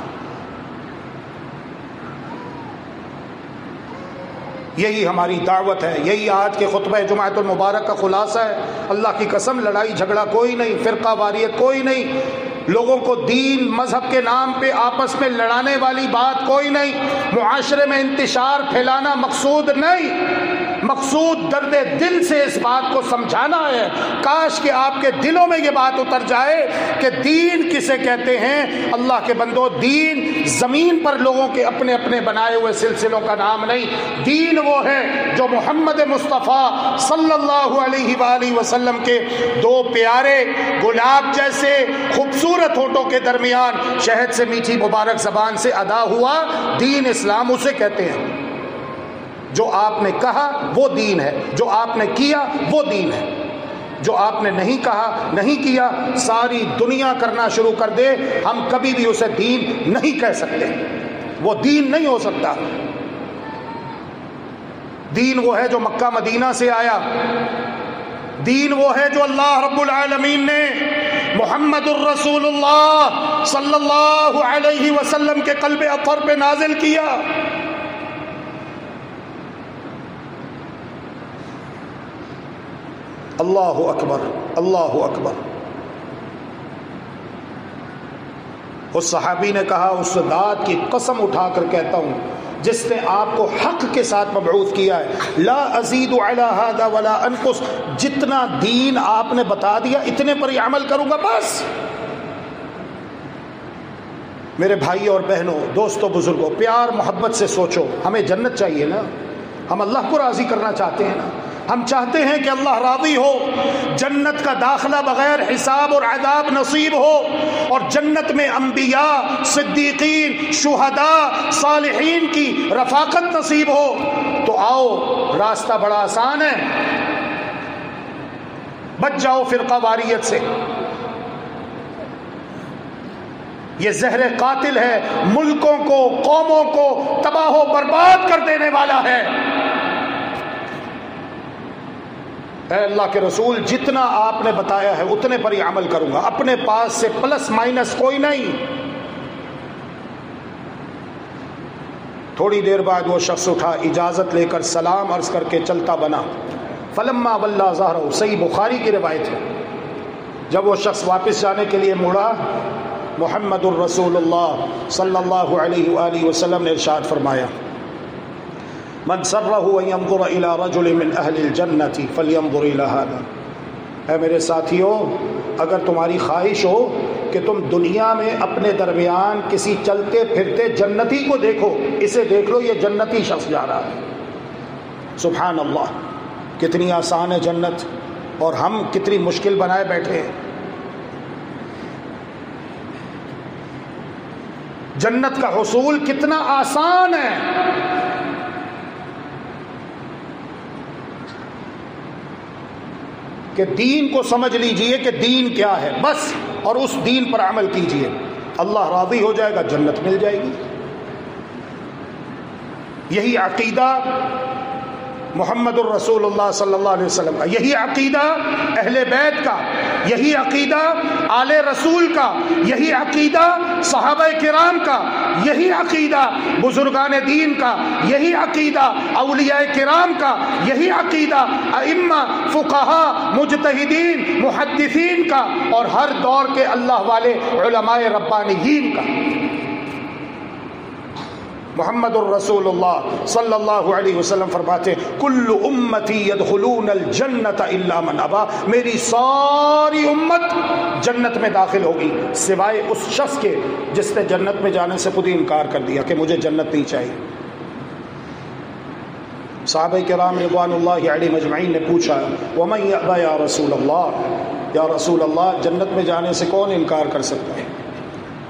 یہی ہماری دعوت ہے، یہی آج کے خطبہ جمعۃ المبارک کا خلاصہ ہے۔ اللہ کی قسم، لڑائی جھگڑا کوئی نہیں، فرقہ واریت کوئی نہیں، لوگوں کو دین مذہب کے نام پہ آپس میں لڑانے والی بات کوئی نہیں، معاشرے میں انتشار پھیلانا مقصود نہیں، مقصود درد دل سے اس بات کو سمجھانا ہے۔ کاش کہ آپ کے دلوں میں یہ بات اتر جائے کہ دین کسے کہتے ہیں۔ اللہ کے بندو، دین زمین پر لوگوں کے اپنے اپنے بنائے ہوئے سلسلوں کا نام نہیں، دین وہ ہے جو محمد مصطفیٰ صلی اللہ علیہ وآلہ وسلم کے 2 پیارے گلاب جیسے خوبصورت ہونٹوں کے درمیان شہد سے میٹھی مبارک زبان سے ادا ہوا دین اسلام اسے کہتے ہیں۔ جو آپ نے کہا وہ دین ہے، جو آپ نے کیا وہ دین ہے، جو آپ نے نہیں کہا نہیں کیا ساری دنیا کرنا شروع کر دے، ہم کبھی بھی اسے دین نہیں کہہ سکتے، وہ دین نہیں ہو سکتا۔ دین وہ ہے جو مکہ مدینہ سے آیا، دین وہ ہے جو اللہ رب العالمین نے محمد الرسول اللہ صلی اللہ علیہ وسلم کے قلب اطہر پہ نازل کیا۔ اللہ اکبر، اللہ اکبر۔ اس صحابی نے کہا، اس ذات کی قسم اٹھا کر کہتا ہوں جس نے آپ کو حق کے ساتھ مبعوث کیا ہے، لا ازید علی ھذا ولا انقص، جتنا دین آپ نے بتا دیا اتنے پر ہی عمل کروں گا بس۔ میرے بھائی اور بہنوں، دوستوں، بزرگوں، پیار محبت سے سوچو، ہمیں جنت چاہیے نا، ہم اللہ کو راضی کرنا چاہتے ہیں نا، ہم چاہتے ہیں کہ اللہ راضی ہو، جنت کا داخلہ بغیر حساب اور عذاب نصیب ہو، اور جنت میں انبیاء، صدیقین، شہداء، صالحین کی رفاقت نصیب ہو۔ تو آؤ، راستہ بڑا آسان ہے، بچ جاؤ فرقہ واریت سے، یہ زہر قاتل ہے، ملکوں کو، قوموں کو تباہ و برباد کر دینے والا ہے۔ اے اللہ کے رسول، جتنا آپ نے بتایا ہے اتنے پر ہی عمل کروں گا، اپنے پاس سے پلس مائنس کوئی نہیں۔ تھوڑی دیر بعد وہ شخص اٹھا، اجازت لے کر سلام عرض کر کے چلتا بنا۔ فلما ولا ظہرہ، صحیح بخاری کی روایت ہے، جب وہ شخص واپس جانے کے لیے مڑا، محمد الرسول اللہ صلی اللہ علیہ وآلہ وسلم نے ارشاد فرمایا، من سرہ ان ينظر الى رجل من اہل الجنة فلينظر الى هذا۔ اے میرے ساتھیو، اگر تمہاری خواہش ہو کہ تم دنیا میں اپنے درمیان کسی چلتے پھرتے جنتی کو دیکھو، اسے دیکھ لو، یہ جنتی شخص جا رہا ہے۔ سبحان اللہ، کتنی آسان ہے جنت، اور ہم کتنی مشکل بنائے بیٹھے ہیں۔ جنت کا حصول کتنا آسان ہے۔ کہ دین کو سمجھ لیجئے کہ دین کیا ہے بس، اور اس دین پر عمل کیجئے، اللہ راضی ہو جائے گا، جنت مل جائے گی۔ یہی عقیدہ محمد الرسول اللہ صلی اللہ علیہ وسلم کا، یہی عقیدہ اہل بیت کا، یہی عقیدہ آل رسول کا، یہی عقیدہ صحابہ کرام کا، یہی عقیدہ بزرگان دین کا، یہی عقیدہ اولیاء کرام کا، یہی عقیدہ ائمہ، فقہاء، مجتہدین، محدثین کا، اور ہر دور کے اللہ والے علماء ربانیین کا۔ محمد الرسول اللہ صلی اللہ علیہ وسلم فرماتے ہیں، کل امتی یدخلون الجنت الا من ابا، میری ساری امت جنت میں داخل ہوگی سوائے اس شخص کے جس نے جنت میں جانے سے خود ہی انکار کر دیا کہ مجھے جنت نہیں چاہیے۔ صحابہ کرام رضوان اللہ علیہم اجمعین نے پوچھا، ومن یأبی یا رسول اللہ، یا رسول اللہ جنت میں جانے سے کون انکار کر سکتا ہے؟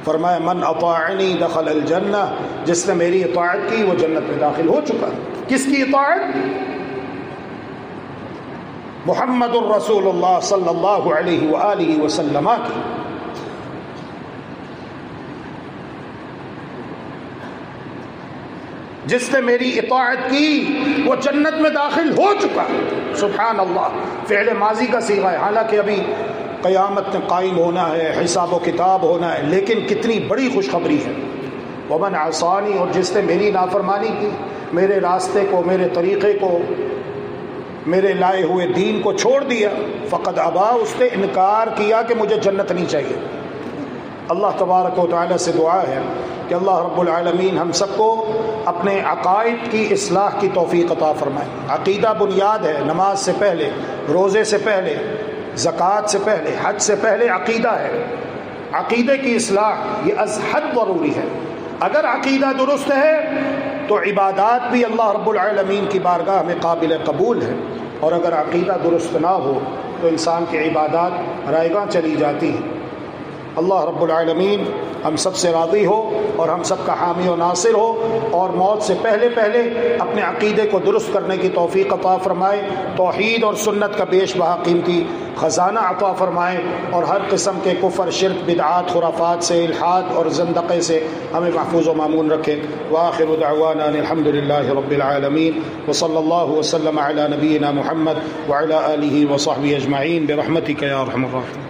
فرمایا، من اطاعنی دخل الجنہ، جس نے میری اطاعت کی وہ جنت میں داخل ہو چکا۔ کس کی اطاعت؟ محمد الرسول اللہ صلی اللہ علیہ وآلہ وسلم کی۔ جس نے میری اطاعت کی وہ جنت میں داخل ہو چکا۔ سبحان اللہ، فعل ماضی کا صیغہ ہے، حالانکہ ابھی قیامت میں قائم ہونا ہے، حساب و کتاب ہونا ہے، لیکن کتنی بڑی خوشخبری ہے۔ ومن عصانی، اور جس نے میری نافرمانی کی، میرے راستے کو، میرے طریقے کو، میرے لائے ہوئے دین کو چھوڑ دیا، فقد ابا، اس نے انکار کیا کہ مجھے جنت نہیں چاہیے۔ اللہ تبارک و تعالی سے دعا ہے کہ اللہ رب العالمین ہم سب کو اپنے عقائد کی اصلاح کی توفیق عطا فرمائے۔ عقیدہ بنیاد ہے، نماز سے پہلے، روزے سے پہلے، زکوٰۃ سے پہلے، حج سے پہلے عقیدہ ہے۔ عقیدے کی اصلاح یہ از حد ضروری ہے۔ اگر عقیدہ درست ہے تو عبادات بھی اللہ رب العالمین کی بارگاہ میں قابل قبول ہے، اور اگر عقیدہ درست نہ ہو تو انسان کی عبادات رائیگاں چلی جاتی ہیں۔ اللہ رب العالمین ہم سب سے راضی ہو اور ہم سب کا حامی و ناصر ہو، اور موت سے پہلے پہلے اپنے عقیدے کو درست کرنے کی توفیق عطا فرمائے، توحید اور سنت کا بیش بہا قیمتی خزانہ عطا فرمائے، اور ہر قسم کے کفر، شرک، بدعات، خرافات سے، الحاد اور زندقے سے ہمیں محفوظ و مامون رکھے۔ وآخر دعوانا الحمد للہ رب العالمین، وصلی اللہ وسلم علی نبینا محمد وعلی آلہ وصحبہ اجمعین برحمتک یا ارحم الراحمین۔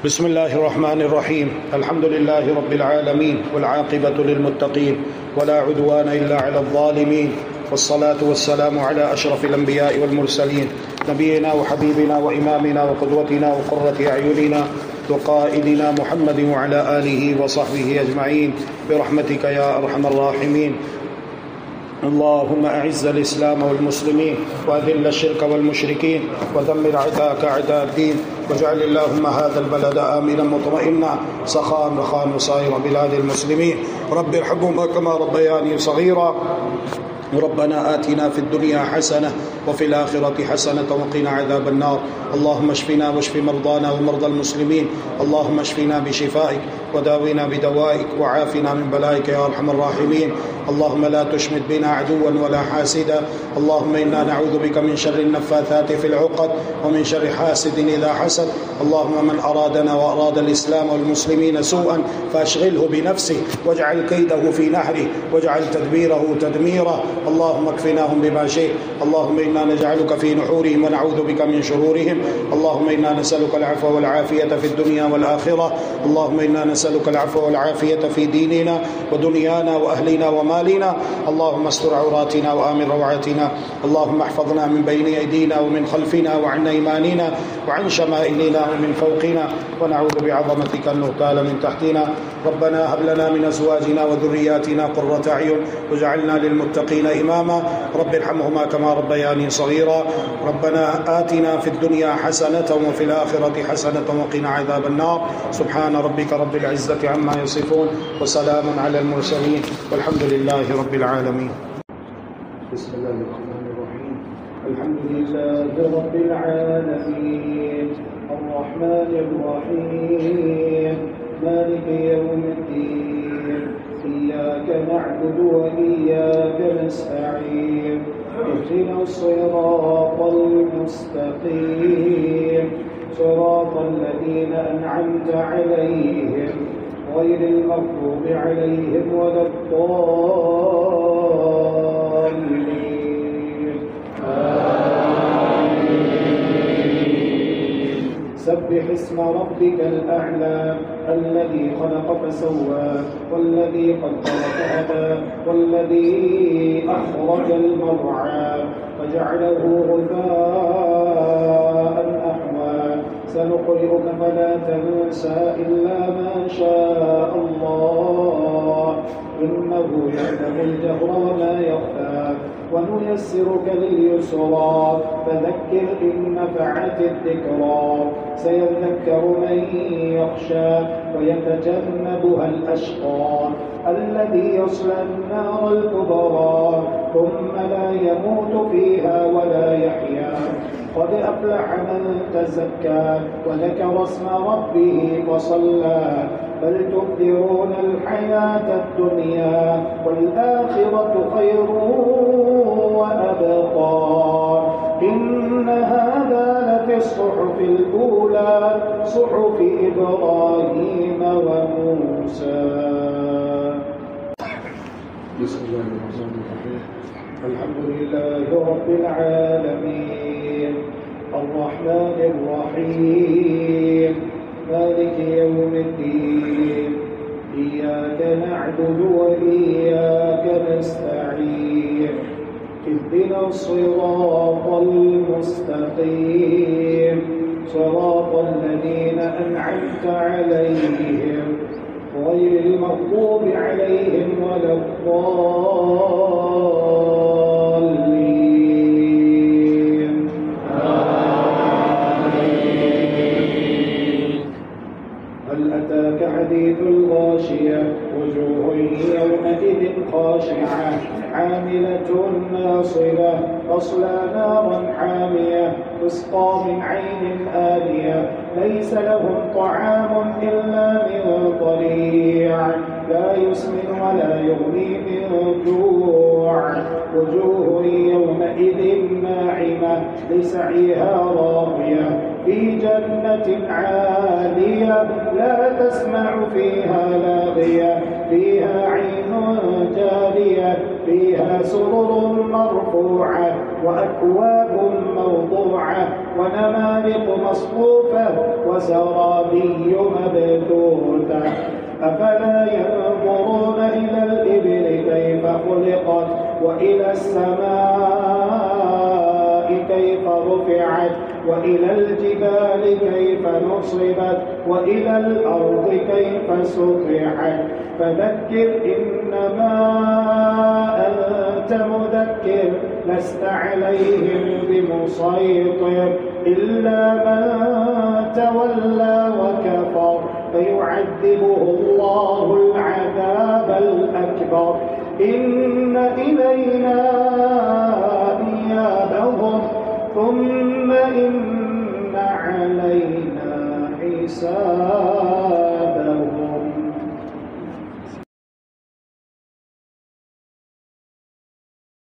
بسم اللہ الرحمن الرحیم، الحمد للہ رب العالمین، والعاقبۃ للمتقین، ولا عدوان الا علی الظالمین، والصلاة والسلام علی اشرف الانبیاء والمرسلین، نبینا وحبیبنا وامامنا وقدوتنا وقرۃ اعیننا وقائدنا محمد وعلی آلہ وصحبہ اجمعین برحمتک یا ارحم الراحمین۔ اللهم اعز الاسلام والمسلمين واذل الشرك والمشركين ودمر اعداءك اعداء الدين، واجعل اللهم هذا البلد امنا مطمئنا سخاء رخاء وسائر بلاد المسلمين، رب ارحمهما كما ربياني صغيرا ربنا آتنا في الدنيا حسنة وفي الآخرة حسنة وقنا عذاب النار. اللهم اشفنا واشف مرضانا ومرضى المسلمين. اللهم اشفنا بشفائك وداونا بدوائك وعافنا من بلائك يا أرحم الراحمين. اللهم لا تشمت بنا عدوا ولا حاسدا. اللهم إنا نعوذ بك من شر النفاثات في العقد ومن شر حاسد إذا حسد. اللهم من أرادنا وأراد الإسلام والمسلمين سوءا فأشغله بنفسه واجعل كيده في نحره واجعل تدبيره تدميره. اللهم اكفناهم بما شئت. اللهم إنا نجعلك في نحورهم ونعوذ بك من شرورهم. اللهم إنا نسألك العفو والعافية في الدنيا والآخرة. اللهم إنا نسألك العفو والعافية في ديننا ودنيانا وأهلنا ومالنا. اللهم استر عوراتنا وآمن روعاتنا. اللهم احفظنا من بين أيدينا ومن خلفنا وعن أيماننا وعن شمائلنا ومن فوقنا ونعوذ بعظمتك أن نغتال من تحتنا. ربنا هب لنا من أزواجنا وذرياتنا قرة أعين واجعلنا للمتقين إماما. رب ارحمهما كما ربياني صغيرا. ربنا آتنا في الدنيا حسنة وفي الآخرة حسنة وقنا عذاب النار. سبحان ربك رب العزة عما يصفون وسلام على المرسلين والحمد لله رب العالمين. بسم الله الرحمن الرحيم. الحمد لله رب العالمين الرحمن الرحيم مالك يوم الدين. إياك نعبد وإياك نستعين. اهدنا الصراط المستقيم صراط الذين أنعمت عليهم غير المغضوب عليهم ولا الضالين. سبح اسم ربك الأعلى الذي خلق فسوى والذي قدر فهدى والذي أخرج المرعى فجعله غثاء أحوى. سنقرئك فلا تنسى إلا ما شاء الله إنه يعلم الجهر وما يخفى. ونيسرك لليسرى فذكر إن نفعت الذكرى. سيذكر من يخشى ويتجنبها الأشقى الذي يصلى النار الكبرى ثم لا يموت فيها ولا يحيا. قد أفلح من تزكى وذكر اسم ربه فصلى. بل تؤثرون الحياة الدنيا والآخرة خير وأبقى. إن هذا لفي الصحف الأولى صحف إبراهيم وموسى. بسم الله الرحمن الرحيم. الحمد لله رب العالمين الرحمن الرحيم مالك يوم الدين. إياك نعبد وإياك نستعين. اهدنا الصراط المستقيم صراط الذين أنعمت عليهم غير المغضوب عليهم ولا الضالين. هل أتاك حديث الغاشية وجوه يومئذ خاشعة عاملة ناصبة تصلى نارا حامية تسقى من عين آنية ليس لهم طعام إلا من ضريع لا يسمن ولا يغني من جوع. وجوه يومئذ ناعمة لسعيها راضية في جنة عالية لا تسمع فيها لاغية فيها عين جارية فيها سرر مرفوعة وأكواب موضوعة ونمارق مصفوفة وزرابي مبثوثة. أفلا ينظرون إلى الإبل كيف خلقت وإلى السماء كيف رفعت وإلى الجبال كيف نصبت وإلى الأرض كيف سطحت. فذكر إنما أنت مذكر لست عليهم بمسيطر إلا من تولى وكفر فيعذبه الله العذاب الأكبر إن إلينا إيابهم ثم إن علينا حسابهم.